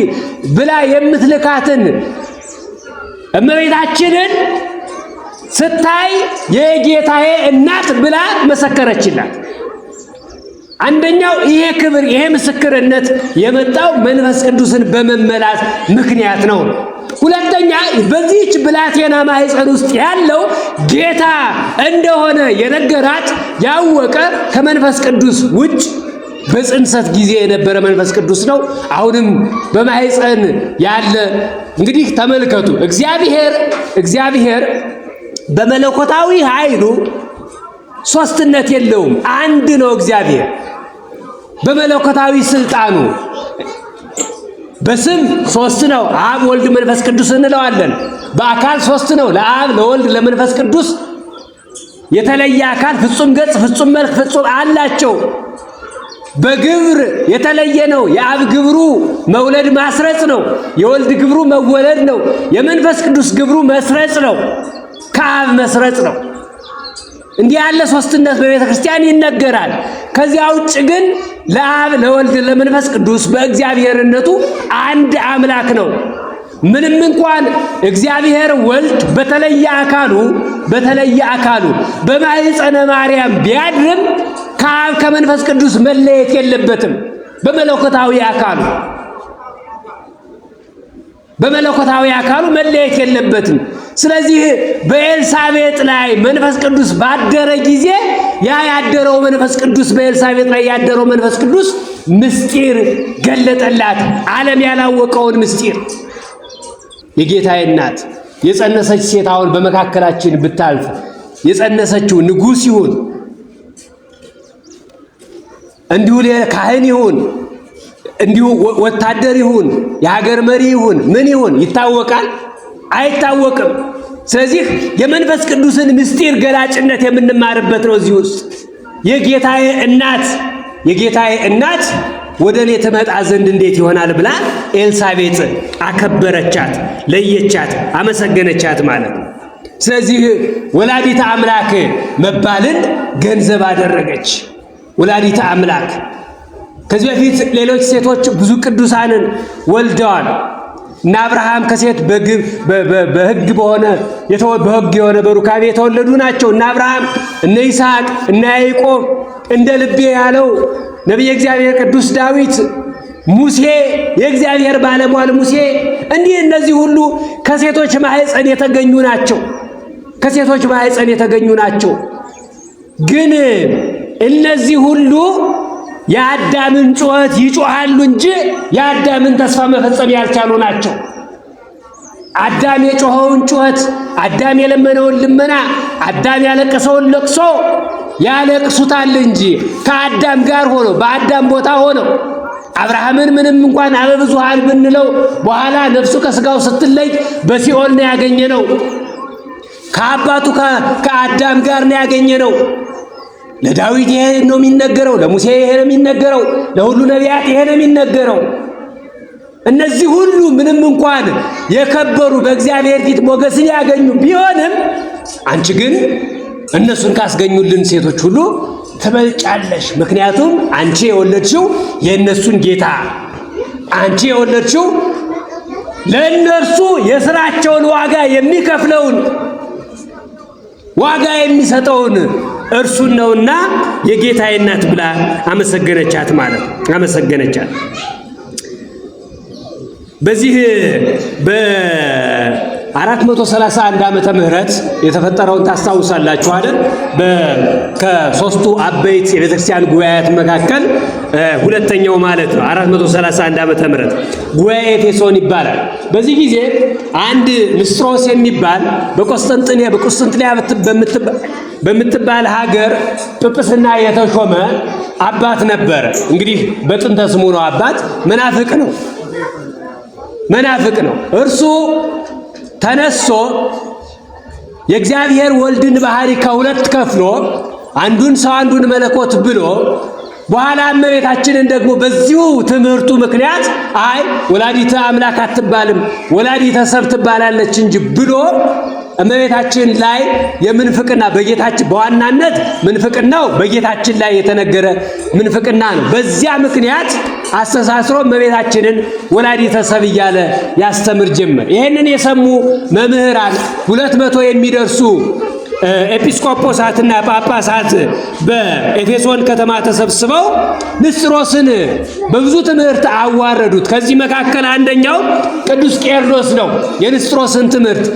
ብላ የምትልካትን እመቤታችንን ስታይ የጌታዬ እናት ብላ መሰከረችላት። አንደኛው ይሄ ክብር ይሄ ምስክርነት የመጣው መንፈስ ቅዱስን በመመላት ምክንያት ነው። ሁለተኛ በዚህች ብላቴና ማህፀን ውስጥ ያለው ጌታ እንደሆነ የነገራት ያወቀ ከመንፈስ ቅዱስ ውጭ በጽንሰት ጊዜ የነበረ መንፈስ ቅዱስ ነው። አሁንም በማህፀን ያለ እንግዲህ ተመልከቱ። እግዚአብሔር በመለኮታዊ ኃይሉ ሶስትነት የለውም፣ አንድ ነው። እግዚአብሔር በመለኮታዊ ስልጣኑ በስም ሶስት ነው። አብ ወልድ መንፈስ ቅዱስ እንለዋለን። በአካል ሶስት ነው። ለአብ ለወልድ ለመንፈስ ቅዱስ የተለየ አካል ፍጹም ገጽ ፍጹም መልክ ፍጹም አላቸው። በግብር የተለየ ነው። የአብ ግብሩ መውለድ ማስረጽ ነው። የወልድ ግብሩ መወለድ ነው። የመንፈስ ቅዱስ ግብሩ መስረጽ ነው። ከአብ መስረጽ ነው። እንዲህ ያለ ሶስትነት በቤተ ክርስቲያን ይነገራል። ከዚያ ውጭ ግን ለአብ ለወልድ ለመንፈስ ቅዱስ በእግዚአብሔርነቱ አንድ አምላክ ነው። ምንም እንኳን እግዚአብሔር ወልድ በተለየ አካሉ በማኅፀነ ማርያም ቢያድርም ከአብ ከመንፈስ ቅዱስ መለየት የለበትም። በመለኮታዊ አካሉ መለየት የለበትም። ስለዚህ በኤልሳቤጥ ላይ መንፈስ ቅዱስ ባደረ ጊዜ ያደረው መንፈስ ቅዱስ በኤልሳቤጥ ላይ ያደረው መንፈስ ቅዱስ ምስጢር ገለጠላት። ዓለም ያላወቀውን ምስጢር። የጌታዬ እናት የጸነሰች ሴት አሁን በመካከላችን ብታልፍ የጸነሰችው ንጉሥ ይሁን እንዲሁ ካህን ይሁን እንዲሁ ወታደር ይሁን የሀገር መሪ ይሁን ምን ይሁን ይታወቃል? አይታወቅም። ስለዚህ የመንፈስ ቅዱስን ምስጢር ገላጭነት የምንማርበት ነው። እዚህ ውስጥ የጌታዬ እናት ወደ እኔ ትመጣ ዘንድ እንዴት ይሆናል ብላ ኤልሳቤጥ አከበረቻት፣ ለየቻት፣ አመሰገነቻት ማለት ነው። ስለዚህ ወላዲተ አምላክ መባልን ገንዘብ አደረገች። ወላዲተ አምላክ ከዚህ በፊት ሌሎች ሴቶች ብዙ ቅዱሳንን ወልደዋል። እና አብርሃም ከሴት በሕግ የሆነ በሩካቤ የተወለዱ ናቸው። እና አብርሃም እነ ይስሐቅ እነ ያዕቆብ እንደ ልቤ ያለው ነቢየ እግዚአብሔር ቅዱስ ዳዊት ሙሴ የእግዚአብሔር ባለሟል ሙሴ እነዚህ ሁሉ ከሴቶች ማህፀን የተገኙ ናቸው። ግን እነዚህ ሁሉ የአዳምን ጩኸት ይጮሃሉ እንጂ የአዳምን ተስፋ መፈጸም ያልቻሉ ናቸው። አዳም የጮኸውን ጩኸት፣ አዳም የለመነውን ልመና፣ አዳም ያለቀሰውን ለቅሶ ያለቅሱታል እንጂ ከአዳም ጋር ሆነው በአዳም ቦታ ሆነው አብርሃምን ምንም እንኳን አበብዙሃን ብንለው በኋላ ነፍሱ ከስጋው ስትለይ በሲኦል ነው ያገኘነው። ከአባቱ ከአዳም ጋር ነው ያገኘነው። ለዳዊት ይሄ ነው የሚነገረው፣ ለሙሴ ይሄ ነው የሚነገረው፣ ለሁሉ ነቢያት ይሄ ነው የሚነገረው። እነዚህ ሁሉ ምንም እንኳን የከበሩ በእግዚአብሔር ፊት ሞገስን ያገኙ ቢሆንም አንቺ ግን እነሱን ካስገኙልን ሴቶች ሁሉ ትበልጫለሽ። ምክንያቱም አንቺ የወለድሽው የእነሱን ጌታ፣ አንቺ የወለድሽው ለእነርሱ የሥራቸውን ዋጋ የሚከፍለውን ዋጋ የሚሰጠውን እርሱን ነውና የጌታዬ እናት ብላ አመሰገነቻት ማለት አመሰገነቻት። በዚህ 431 ዓመተ ምህረት የተፈጠረውን ታስታውሳላችሁ አይደል? ከሶስቱ አበይት የቤተክርስቲያን ጉባኤያት መካከል ሁለተኛው ማለት ነው። 431 ዓመተ ምህረት ጉባኤ ኤፌሶን ይባላል። በዚህ ጊዜ አንድ ንስጥሮስ የሚባል በቁስጥንጥንያ በምትባል ሀገር ጵጵስና የተሾመ አባት ነበረ። እንግዲህ በጥንተ ስሙ ነው አባት፣ መናፍቅ ነው። እርሱ ተነስቶ የእግዚአብሔር ወልድን ባህሪ ከሁለት ከፍሎ አንዱን ሰው አንዱን መለኮት ብሎ በኋላ እመቤታችንን ደግሞ በዚሁ ትምህርቱ ምክንያት አይ ወላዲተ አምላክ አትባልም ወላዲተ ሰብ ትባላለች እንጂ ብሎ እመቤታችን ላይ የምንፍቅና በጌታችን በዋናነት ምንፍቅናው በጌታችን ላይ የተነገረ ምንፍቅና ነው። በዚያ ምክንያት አስተሳስሮ እመቤታችንን ወላዲተ ሰብ እያለ ያስተምር ጀመር። ይህንን የሰሙ መምህራን 200 የሚደርሱ ኤጲስቆጶሳትና ጳጳሳት በኤፌሶን ከተማ ተሰብስበው ንስጥሮስን በብዙ ትምህርት አዋረዱት። ከዚህ መካከል አንደኛው ቅዱስ ቄርሎስ ነው። የንስጥሮስን ትምህርት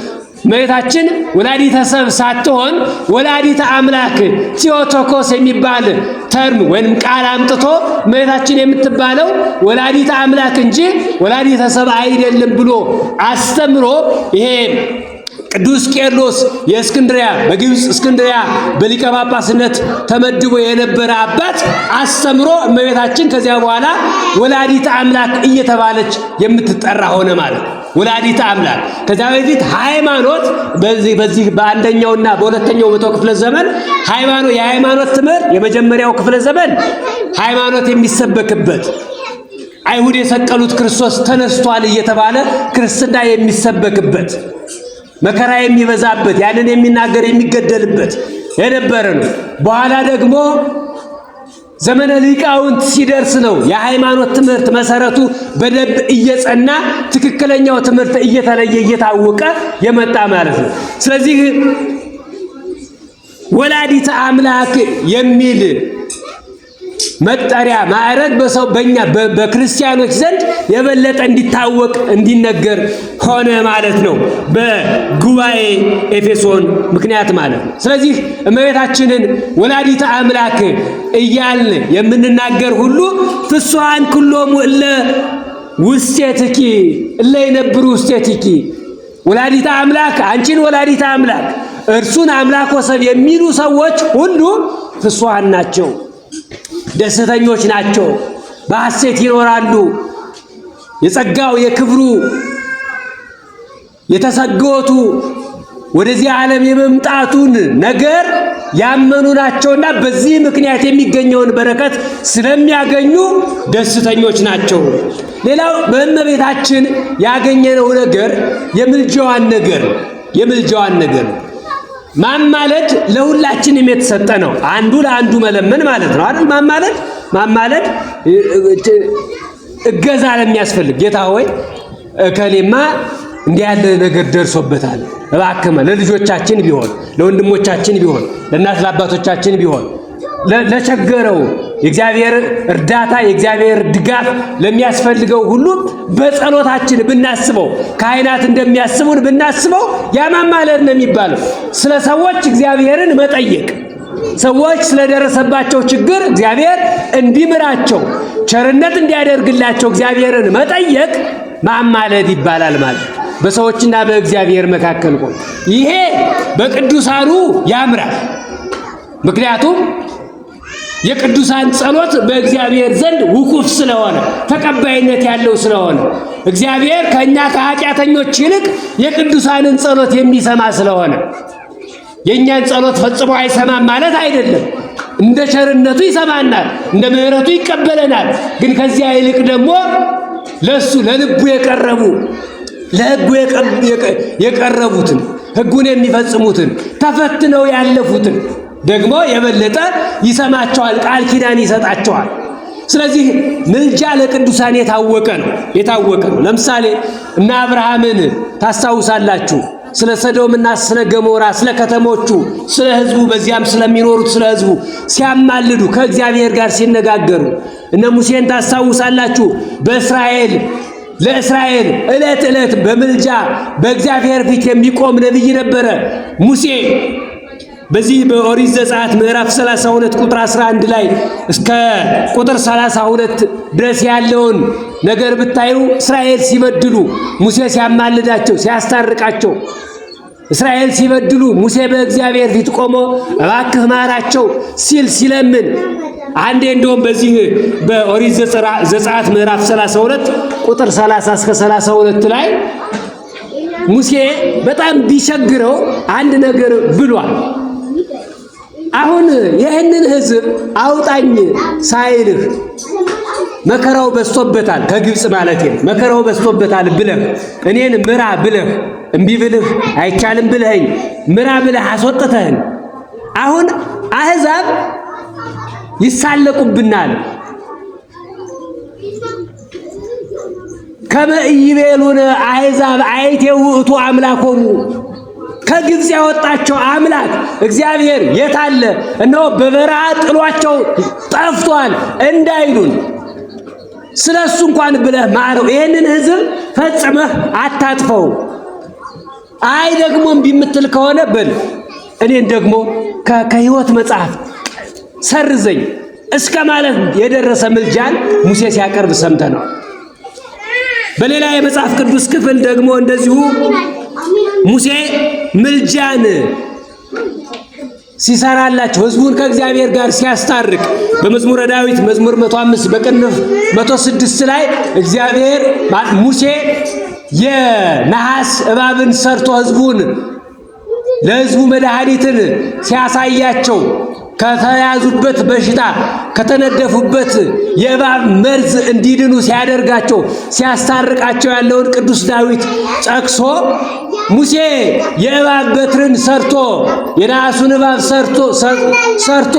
እመቤታችን ወላዲተ ሰብ ሳትሆን ወላዲተ አምላክ ቴዎቶኮስ የሚባል ተርም ወይም ቃል አምጥቶ እመቤታችን የምትባለው ወላዲተ አምላክ እንጂ ወላዲተ ሰብ አይደለም ብሎ አስተምሮ ይሄ ቅዱስ ቄርሎስ የእስክንድሪያ በግብፅ እስክንድሪያ በሊቀ ጳጳስነት ተመድቦ የነበረ አባት አስተምሮ እመቤታችን ከዚያ በኋላ ወላዲተ አምላክ እየተባለች የምትጠራ ሆነ ማለት ነው። ወላዲተ አምላክ ከዚያ በፊት ሃይማኖት በዚህ በአንደኛውና በሁለተኛው መቶ ክፍለ ዘመን የሃይማኖት ትምህርት የመጀመሪያው ክፍለ ዘመን ሃይማኖት የሚሰበክበት አይሁድ የሰቀሉት ክርስቶስ ተነስቷል እየተባለ ክርስትና የሚሰበክበት መከራ የሚበዛበት ያንን የሚናገር የሚገደልበት የነበረ ነው። በኋላ ደግሞ ዘመነ ሊቃውንት ሲደርስ ነው የሃይማኖት ትምህርት መሰረቱ በደንብ እየጸና ትክክለኛው ትምህርት እየተለየ እየታወቀ የመጣ ማለት ነው። ስለዚህ ወላዲተ አምላክ የሚል መጠሪያ ማዕረግ በእኛ በክርስቲያኖች ዘንድ የበለጠ እንዲታወቅ እንዲነገር ሆነ ማለት ነው፣ በጉባኤ ኤፌሶን ምክንያት ማለት ነው። ስለዚህ እመቤታችንን ወላዲተ አምላክ እያልን የምንናገር ሁሉ ፍስሐን ኩሎሙ እለ ውስቴትኪ እለ ይነብሩ ውስቴትኪ፣ ወላዲተ አምላክ አንቺን ወላዲተ አምላክ እርሱን አምላክ ወሰብ የሚሉ ሰዎች ሁሉ ፍስሐን ናቸው፣ ደስተኞች ናቸው፣ በሐሴት ይኖራሉ። የጸጋው የክብሩ የተሰጎቱ ወደዚህ ዓለም የመምጣቱን ነገር ያመኑ ናቸውና በዚህ ምክንያት የሚገኘውን በረከት ስለሚያገኙ ደስተኞች ናቸው። ሌላው በእመቤታችን ያገኘነው ነገር የምልጃዋን ነገር ማማለድ ለሁላችንም የተሰጠ ነው። አንዱ ለአንዱ መለመን ማለት ነው አይደል? ማማለድ እገዛ ለሚያስፈልግ ጌታ ሆይ እከሌማ እንዲህ ያለ ነገር ደርሶበታል፣ እባክህ ለልጆቻችን ቢሆን ለወንድሞቻችን ቢሆን ለእናት ለአባቶቻችን ቢሆን ለቸገረው የእግዚአብሔር እርዳታ የእግዚአብሔር ድጋፍ ለሚያስፈልገው ሁሉ በጸሎታችን ብናስበው ካህናት እንደሚያስቡን ብናስበው ያማማለድ ነው የሚባለው። ስለ ሰዎች እግዚአብሔርን መጠየቅ፣ ሰዎች ስለደረሰባቸው ችግር እግዚአብሔር እንዲምራቸው ቸርነት እንዲያደርግላቸው እግዚአብሔርን መጠየቅ ማማለድ ይባላል ማለት በሰዎችና በእግዚአብሔር መካከል ቆም። ይሄ በቅዱሳኑ ያምራል። ምክንያቱም የቅዱሳን ጸሎት በእግዚአብሔር ዘንድ ውቁፍ ስለሆነ ተቀባይነት ያለው ስለሆነ እግዚአብሔር ከኛ ከኃጢአተኞች ይልቅ የቅዱሳንን ጸሎት የሚሰማ ስለሆነ የኛን ጸሎት ፈጽሞ አይሰማም ማለት አይደለም። እንደ ቸርነቱ ይሰማናል፣ እንደ ምሕረቱ ይቀበለናል። ግን ከዚያ ይልቅ ደግሞ ለሱ ለልቡ ለሕጉ የቀረቡትን ሕጉን የሚፈጽሙትን ተፈትነው ያለፉትን ደግሞ የበለጠ ይሰማቸዋል፣ ቃል ኪዳን ይሰጣቸዋል። ስለዚህ ምልጃ ለቅዱሳን የታወቀ ነው። ለምሳሌ እነ አብርሃምን ታስታውሳላችሁ። ስለ ሰዶምና ስለ ገሞራ ስለ ከተሞቹ ስለ ሕዝቡ በዚያም ስለሚኖሩት ስለ ሕዝቡ ሲያማልዱ ከእግዚአብሔር ጋር ሲነጋገሩ እነ ሙሴን ታስታውሳላችሁ። በእስራኤል ለእስራኤል ዕለት ዕለት በምልጃ በእግዚአብሔር ፊት የሚቆም ነቢይ ነበረ ሙሴ። በዚህ በኦሪት ዘጸአት ምዕራፍ 32 ቁጥር 11 ላይ እስከ ቁጥር 32 ድረስ ያለውን ነገር ብታዩ እስራኤል ሲበድሉ ሙሴ ሲያማልዳቸው ሲያስታርቃቸው፣ እስራኤል ሲበድሉ ሙሴ በእግዚአብሔር ፊት ቆሞ እባክህ ማራቸው ሲል ሲለምን፣ አንዴ እንደውም በዚህ በኦሪት ዘጸአት ምዕራፍ 32 ቁጥር 30 እስከ 32 ላይ ሙሴ በጣም ቢቸግረው አንድ ነገር ብሏል። አሁን ይህንን ሕዝብ አውጣኝ ሳይልህ መከራው በዝቶበታል፣ ከግብፅ ማለት ነው። መከራው በዝቶበታል ብለህ እኔን ምራ ብለህ እምቢ ብለህ አይቻልም ብለኸኝ ምራ ብለህ አስወጥተህን አሁን አሕዛብ ይሳለቁብናል። ከመ ኢይቤሉነ አሕዛብ አይቴው ውእቱ አምላኮሙ፣ ከግብፅ ያወጣቸው አምላክ እግዚአብሔር የት አለ? እነሆ በበረሃ ጥሏቸው ጠፍቷል እንዳይሉን ስለሱ እንኳን ብለህ ማረው። ይህንን ሕዝብ ፈጽመህ አታጥፈው። አይ ደግሞ እምቢ የምትል ከሆነ በል እኔን ደግሞ ከሕይወት መጽሐፍ ሰርዘኝ እስከ ማለት የደረሰ ምልጃን ሙሴ ሲያቀርብ ሰምተናል። በሌላ የመጽሐፍ ቅዱስ ክፍል ደግሞ እንደዚሁ ሙሴ ምልጃን ሲሰራላቸው ሕዝቡን ከእግዚአብሔር ጋር ሲያስታርቅ በመዝሙረ ዳዊት መዝሙር 105 በቅንፍ 106 ላይ እግዚአብሔር ሙሴ የነሐስ እባብን ሰርቶ ለሕዝቡ መድኃኒትን ሲያሳያቸው ከተያዙበት በሽታ ከተነደፉበት የእባብ መርዝ እንዲድኑ ሲያደርጋቸው ሲያስታርቃቸው ያለውን ቅዱስ ዳዊት ጠቅሶ ሙሴ የእባብ በትርን ሰርቶ የነሐሱን እባብ ሰርቶ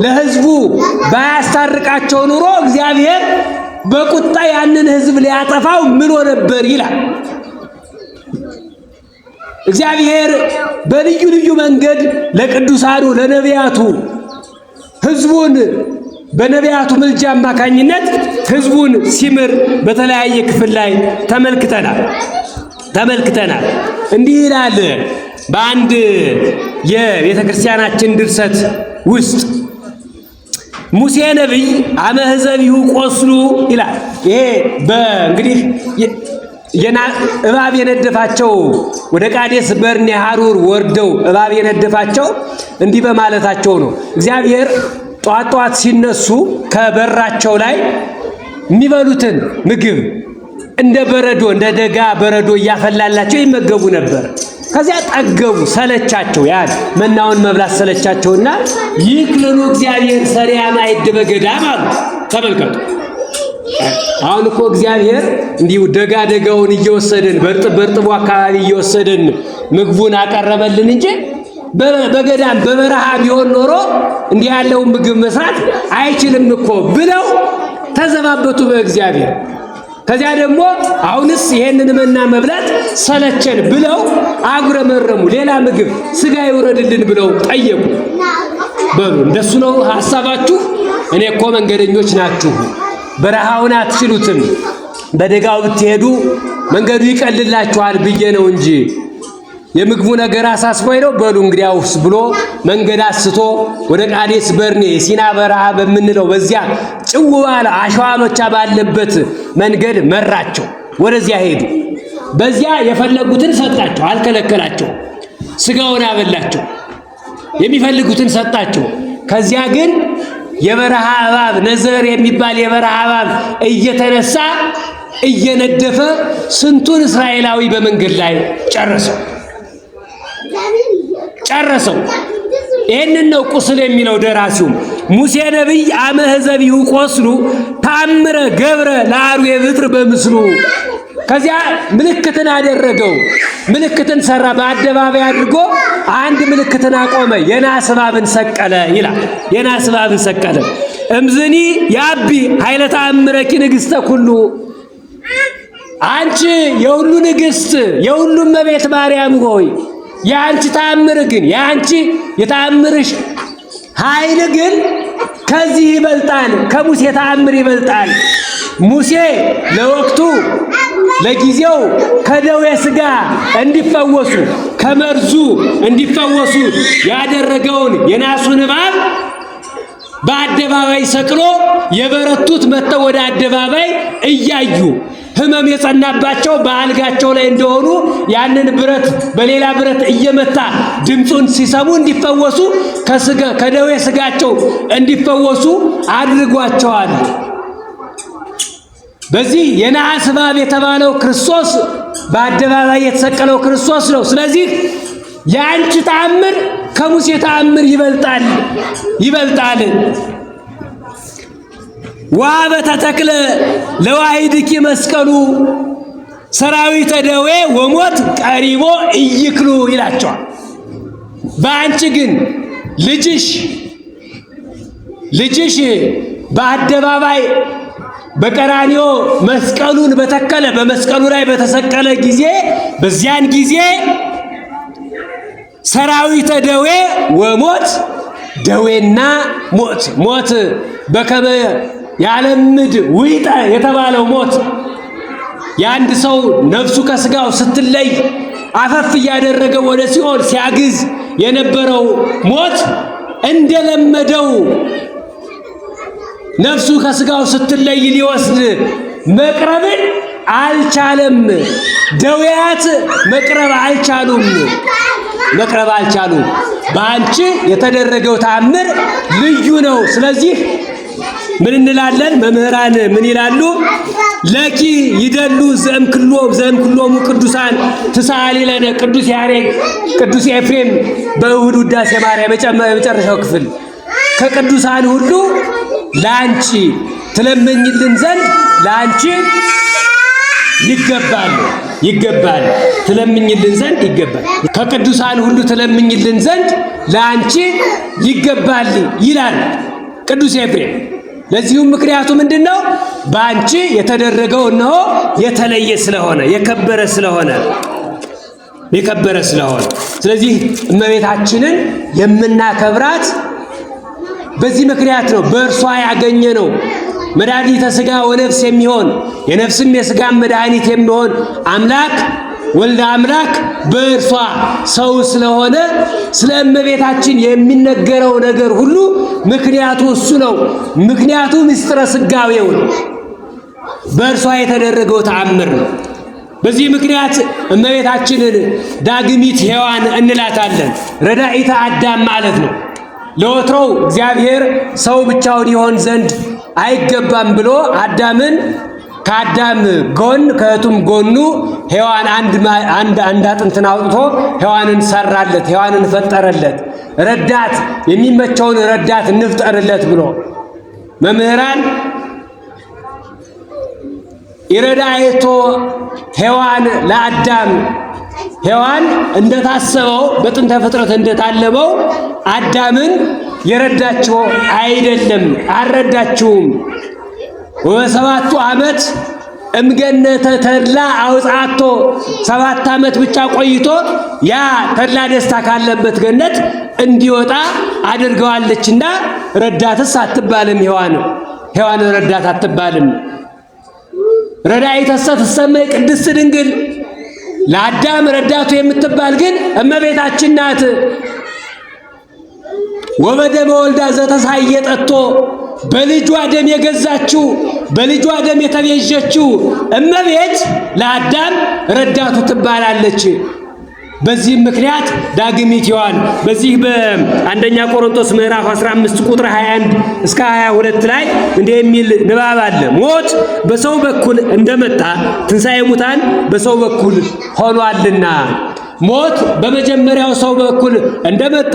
ለሕዝቡ ባያስታርቃቸው ኑሮ እግዚአብሔር በቁጣ ያንን ሕዝብ ሊያጠፋው ምሎ ነበር ይላል። እግዚአብሔር በልዩ ልዩ መንገድ ለቅዱሳኑ ለነቢያቱ ሕዝቡን በነቢያቱ ምልጃ አማካኝነት ሕዝቡን ሲምር በተለያየ ክፍል ላይ ተመልክተናል። እንዲህ ይላል በአንድ የቤተ ክርስቲያናችን ድርሰት ውስጥ ሙሴ ነቢይ አመ ሕዘቢሁ ቆስሉ ይላል። ይሄ በእንግዲህ እባብ የነደፋቸው ወደ ቃዴስ በርኔ ሐሩር ወርደው እባብ የነደፋቸው እንዲህ በማለታቸው ነው። እግዚአብሔር ጧት ሲነሱ ከበራቸው ላይ የሚበሉትን ምግብ እንደ በረዶ እንደ ደጋ በረዶ እያፈላላቸው ይመገቡ ነበር። ከዚያ ጠገቡ፣ ሰለቻቸው። ያን መናውን መብላት ሰለቻቸውና ይክልሉ እግዚአብሔር ሰሪያ ማዕድ በገዳም አሉ። ተመልከቱ። አሁን እኮ እግዚአብሔር እንዲሁ ደጋውን እየወሰደን በርጥቡ አካባቢ እየወሰደን ምግቡን አቀረበልን እንጂ በገዳም በበረሃ ቢሆን ኖሮ እንዲህ ያለውን ምግብ መስራት አይችልም እኮ ብለው ተዘባበቱ በእግዚአብሔር። ከዚያ ደግሞ አሁንስ ይሄንን መና መብላት ሰለቸን ብለው አጉረመረሙ። ሌላ ምግብ ስጋ ይውረድልን ብለው ጠየቁ። በሉ እንደሱ ነው ሐሳባችሁ? እኔ እኮ መንገደኞች ናችሁ፣ በረሃውን አትችሉትም፣ በደጋው ብትሄዱ መንገዱ ይቀልላችኋል ብዬ ነው እንጂ የምግቡ ነገር አሳስቦኝ ነው። በሉ እንግዲያውስ ብሎ መንገድ አስቶ ወደ ቃዴስ በርኔ ሲና በረሃ በምንለው በዚያ ጭው ባለ አሸዋሎቻ ባለበት መንገድ መራቸው። ወደዚያ ሄዱ። በዚያ የፈለጉትን ሰጣቸው፣ አልከለከላቸው። ስጋውን አበላቸው፣ የሚፈልጉትን ሰጣቸው። ከዚያ ግን የበረሃ እባብ ነዘር የሚባል የበረሃ እባብ እየተነሳ እየነደፈ ስንቱን እስራኤላዊ በመንገድ ላይ ጨረሰው። ይህንን ነው ቁስል የሚለው ደራሲውም። ሙሴ ነቢይ አመ ሕዘቢሁ ቆስሉ ተአምረ ገብረ ለአርዌ ብጥር በምስሉ። ከዚያ ምልክትን አደረገው፣ ምልክትን ሰራ። በአደባባይ አድርጎ አንድ ምልክትን አቆመ። የናስ እባብን ሰቀለ ይላል። የናስ እባብን ሰቀለ። እምዝኒ ያቢ ኃይለ ተአምረኪ ንግሥተ ኩሉ። አንቺ የሁሉ ንግሥት የሁሉ እመቤት ማርያም ሆይ የአንቺ ተአምር ግን የአንቺ የተአምርሽ ኃይል ግን ከዚህ ይበልጣል፣ ከሙሴ ተአምር ይበልጣል። ሙሴ ለወቅቱ ለጊዜው ከደዌ ሥጋ እንዲፈወሱ ከመርዙ እንዲፈወሱ ያደረገውን የናሱን እባብ በአደባባይ ሰቅሎ የበረቱት መጥተው ወደ አደባባይ እያዩ ሕመም የጸናባቸው በአልጋቸው ላይ እንደሆኑ ያንን ብረት በሌላ ብረት እየመታ ድምፁን ሲሰሙ እንዲፈወሱ ከደዌ ሥጋቸው እንዲፈወሱ አድርጓቸዋል። በዚህ የነሐስ እባብ የተባለው ክርስቶስ በአደባባይ የተሰቀለው ክርስቶስ ነው። ስለዚህ የአንቺ ተአምር ከሙሴ ተአምር ይበልጣል። ወበተተክለ ለዋሂድኪ መስቀሉ ሰራዊተ ደዌ ወሞት ቀሪቦ ኢይክሉ ይላቸዋል። በአንቺ ግን ልጅሽ በአደባባይ በቀራንዮ መስቀሉን በተከለ በመስቀሉ ላይ በተሰቀለ ጊዜ በዚያን ጊዜ ሰራዊተ ደዌ ወሞት ደዌና ሞት በከመ ያለምድ ውይጠ የተባለው ሞት የአንድ ሰው ነፍሱ ከስጋው ስትለይ አፈፍ እያደረገ ወደ ሲኦል ሲያግዝ የነበረው ሞት እንደለመደው ነፍሱ ከስጋው ስትለይ ሊወስድ መቅረብን አልቻለም። ደዌያት መቅረብ አልቻሉም። በአንቺ የተደረገው ተአምር ልዩ ነው። ስለዚህ ምን እንላለን? መምህራን ምን ይላሉ? ለኪ ይደሉ ዘእምክሎሙ ቅዱሳን ትሳሊ ለነ ቅዱስ ያሬድ ቅዱስ ኤፍሬም በእሁድ ውዳሴ ማርያም የመጨረሻው ክፍል ከቅዱሳን ሁሉ ለአንቺ ትለምኝልን ዘንድ ለአንቺ ይገባል ትለምኝልን ዘንድ ይገባል። ከቅዱሳን ሁሉ ትለምኝልን ዘንድ ለአንቺ ይገባል ይላል ቅዱስ ኤፍሬም። ለዚሁም ምክንያቱ ምንድነው? በአንቺ የተደረገው እነሆ የተለየ ስለሆነ የከበረ ስለሆነ ስለዚህ እመቤታችንን የምናከብራት በዚህ ምክንያት ነው። በእርሷ ያገኘ ነው መድኃኒተ ሥጋ ወነፍስ የሚሆን የነፍስም የሥጋም መድኃኒት የሚሆን አምላክ ወልደ አምላክ በእርሷ ሰው ስለሆነ ስለ እመቤታችን የሚነገረው ነገር ሁሉ ምክንያቱ እሱ ነው። ምክንያቱ ምስጢረ ሥጋዌው ነው። በእርሷ የተደረገው ተአምር ነው። በዚህ ምክንያት እመቤታችንን ዳግሚት ሔዋን እንላታለን። ረዳኢተ አዳም ማለት ነው። ለወትሮው እግዚአብሔር ሰው ብቻውን ይሆን ዘንድ አይገባም ብሎ አዳምን ከአዳም ጎን ከእቱም ጎኑ ሔዋን አንድ አጥንትን አውጥቶ ሔዋንን ሰራለት፣ ሔዋንን ፈጠረለት። ረዳት የሚመቸውን ረዳት እንፍጠርለት ብሎ መምህራን ይረዳይቶ ሔዋን ለአዳም ሔዋን እንደታሰበው በጥንተ ፍጥረት እንደታለመው አዳምን የረዳችው አይደለም፣ አልረዳችውም። ወበሰባቱ ዓመት እምገነተ ተድላ አውጻቶ 7 ዓመት ብቻ ቆይቶ ያ ተድላ ደስታ ካለበት ገነት እንዲወጣ አድርገዋለችና ረዳትስ አትባልም። ሔዋን ረዳት አትባልም። ረዳኢተሰ ትሰመይ ቅድስት ድንግል ለአዳም ረዳቱ የምትባል ግን እመቤታችን ናት። ወበደመ ወልዳ ዘተሳየጠቶ በልጇ ደም የገዛችው በልጇ ደም የተቤዠችው እመቤት ለአዳም ረዳቱ ትባላለች። በዚህም ምክንያት ዳግሚት ሔዋን በዚህ በአንደኛ ቆሮንቶስ ምዕራፍ 15 ቁጥር 21 እስከ 22 ላይ እንዲህ የሚል ንባብ አለ። ሞት በሰው በኩል እንደመጣ ትንሣኤ ሙታን በሰው በኩል ሆኗልና። ሞት በመጀመሪያው ሰው በኩል እንደመጣ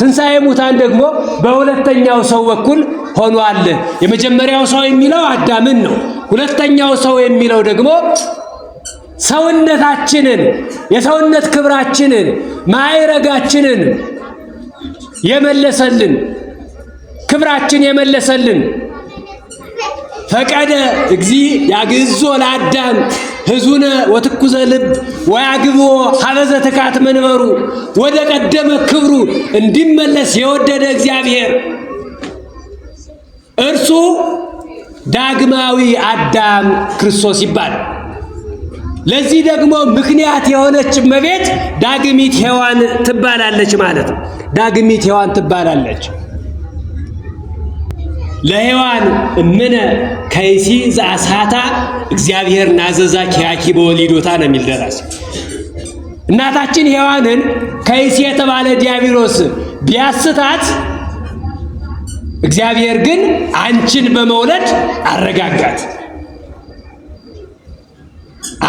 ትንሣኤ ሙታን ደግሞ በሁለተኛው ሰው በኩል ሆኗል። የመጀመሪያው ሰው የሚለው አዳምን ነው። ሁለተኛው ሰው የሚለው ደግሞ ሰውነታችንን የሰውነት ክብራችንን ማዕረጋችንን የመለሰልን ክብራችን የመለሰልን ፈቀደ እግዚ ያግዞ ለአዳም ሕዙነ ወትኩዘ ልብ ወያግብዎ ሀበዘ ትካት መንበሩ ወደ ቀደመ ክብሩ እንዲመለስ የወደደ እግዚአብሔር እርሱ ዳግማዊ አዳም ክርስቶስ ይባላል። ለዚህ ደግሞ ምክንያት የሆነች እመቤት ዳግሚት ሔዋን ትባላለች ማለት ነው። ዳግሚት ሔዋን ትባላለች። ለሔዋን እምነ ከይሲ ዘአስሐታ እግዚአብሔር ናዘዛ ኪያኪ በወሊዶታ ነው የሚል ደራሲ። እናታችን ሔዋንን ከይሲ የተባለ ዲያብሎስ ቢያስታት እግዚአብሔር ግን አንቺን በመውለድ አረጋጋት።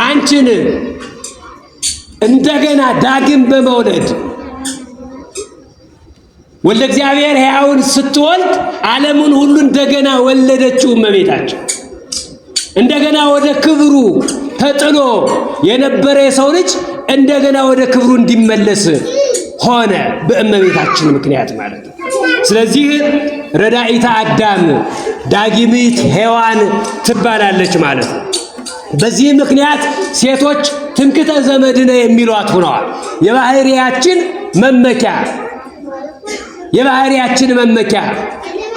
አንቺን እንደገና ዳግም በመውለድ ወልደ እግዚአብሔር ሕያውን ስትወልድ ዓለሙን ሁሉ እንደገና ወለደችው እመቤታችን። እንደገና ወደ ክብሩ ተጥሎ የነበረ የሰው ልጅ እንደገና ወደ ክብሩ እንዲመለስ ሆነ በእመቤታችን ምክንያት ማለት ነው። ስለዚህ ረዳኢተ አዳም ዳግሚት ሔዋን ትባላለች ማለት ነው። በዚህ ምክንያት ሴቶች ትምክህተ ዘመድነ የሚሏት ሆነዋል። የባህሪያችን መመኪያ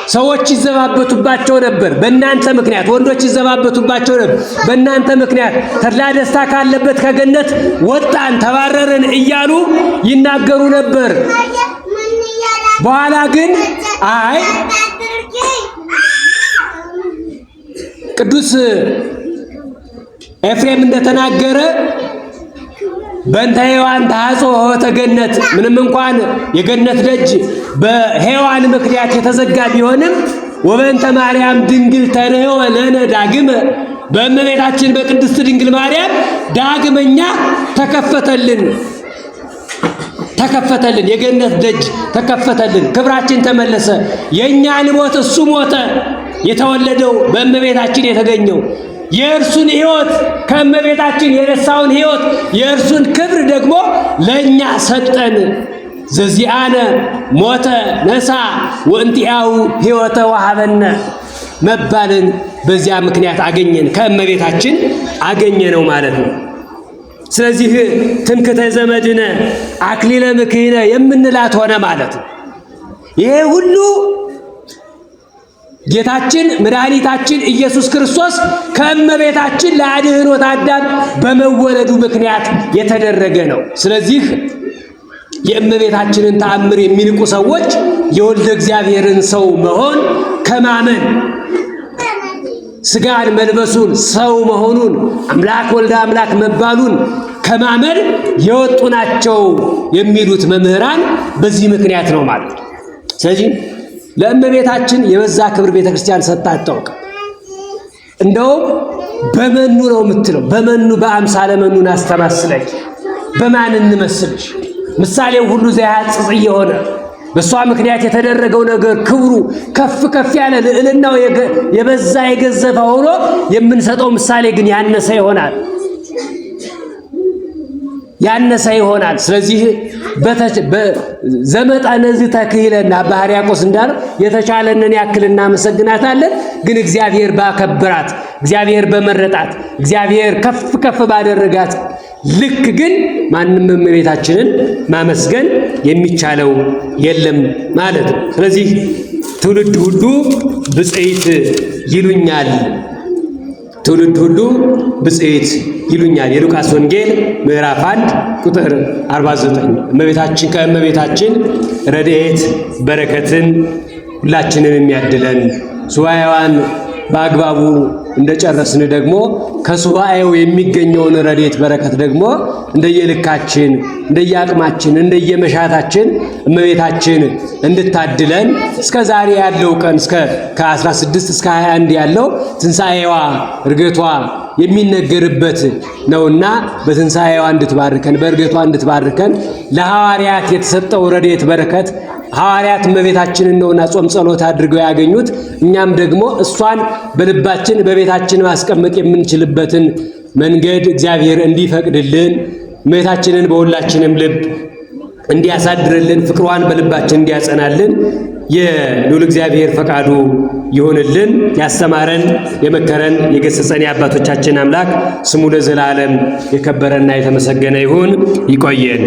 ሰዎች ይዘባበቱባቸው ነበር በእናንተ ምክንያት፣ ወንዶች ይዘባበቱባቸው ነበር በእናንተ ምክንያት። ተድላ ደስታ ካለበት ከገነት ወጣን ተባረርን እያሉ ይናገሩ ነበር። በኋላ ግን አይ ቅዱስ ኤፍሬም እንደተናገረ በእንተ ሔዋን ተሐጽኦ ተገነት፣ ምንም እንኳን የገነት ደጅ በሔዋን ምክንያት የተዘጋ ቢሆንም ወበእንተ ማርያም ድንግል ተርኅወ ለነ ዳግመ፣ በእመቤታችን በቅድስት ድንግል ማርያም ዳግመኛ ተከፈተልን፣ የገነት ደጅ ተከፈተልን፣ ክብራችን ተመለሰ። የእኛን ሞት እሱ ሞተ። የተወለደው በእመቤታችን የተገኘው የእርሱን ሕይወት ከእመቤታችን የነሳውን ሕይወት የእርሱን ክብር ደግሞ ለእኛ ሰጠን። ዘዚአነ ሞተ ነሳ ወእንቲአሁ ሕይወተ ወሀበነ መባልን በዚያ ምክንያት አገኘን፣ ከእመቤታችን አገኘነው ማለት ነው። ስለዚህ ትምክህተ ዘመድነ አክሊለ ምክህነ የምንላት ሆነ ማለት ነው። ይሄ ሁሉ ጌታችን መድኃኒታችን ኢየሱስ ክርስቶስ ከእመቤታችን ለአድኅኖተ አዳም በመወለዱ ምክንያት የተደረገ ነው። ስለዚህ የእመቤታችንን ተአምር የሚንቁ ሰዎች የወልደ እግዚአብሔርን ሰው መሆን ከማመን፣ ሥጋን መልበሱን፣ ሰው መሆኑን፣ አምላክ ወልደ አምላክ መባሉን ከማመን የወጡ ናቸው የሚሉት መምህራን በዚህ ምክንያት ነው ማለት ነው። ስለዚህ ለእመቤታችን የበዛ ክብር ቤተክርስቲያን ሰጥታ አታውቅም። እንደውም በመኑ ነው የምትለው። በመኑ በአምሳለ መኑን አስተማስለኝ፣ በማን እንመስልሽ? ምሳሌው ሁሉ ዘያጽጽ የሆነ በእሷ ምክንያት የተደረገው ነገር ክብሩ ከፍ ከፍ ያለ ልዕልናው የበዛ የገዘፈ ሆኖ የምንሰጠው ምሳሌ ግን ያነሰ ይሆናል። ስለዚህ ዘመጠነ ዝተክህለነ አባ ሕርያቆስ እንዳለው የተቻለንን ያክል እናመሰግናታለን። ግን እግዚአብሔር ባከበራት፣ እግዚአብሔር በመረጣት፣ እግዚአብሔር ከፍ ከፍ ባደረጋት ልክ ግን ማንም እመቤታችንን ማመስገን የሚቻለው የለም ማለት ነው። ስለዚህ ትውልድ ሁሉ ብፅዕት ይሉኛል፣ ትውልድ ሁሉ ብፅዕት ይሉኛል። የሉቃስ ወንጌል ምዕራፍ 1 ቁጥር 49። እመቤታችን ከእመቤታችን ረድኤት በረከትን ሁላችንን የሚያድለን ሱባኤዋን በአግባቡ እንደጨረስን ደግሞ ከሱባኤው የሚገኘውን ረድኤት በረከት ደግሞ እንደየልካችን፣ እንደየአቅማችን፣ እንደየመሻታችን እመቤታችን እንድታድለን እስከ ዛሬ ያለው ቀን ከ16 እስከ 21 ያለው ትንሣኤዋ እርገቷ የሚነገርበት ነውና በትንሣኤዋ እንድትባርከን፣ በእርገቷ እንድትባርከን ለሐዋርያት የተሰጠው ረድኤት በረከት ሐዋርያት እመቤታችንን ነውና ጾም ጸሎት አድርገው ያገኙት። እኛም ደግሞ እሷን በልባችን በቤታችን ማስቀመጥ የምንችልበትን መንገድ እግዚአብሔር እንዲፈቅድልን፣ እመቤታችንን በሁላችንም ልብ እንዲያሳድርልን፣ ፍቅሯን በልባችን እንዲያጸናልን የልዑል እግዚአብሔር ፈቃዱ ይሆንልን። ያስተማረን የመከረን የገሰጸን የአባቶቻችን አምላክ ስሙ ለዘላለም የከበረና የተመሰገነ ይሁን። ይቆየን።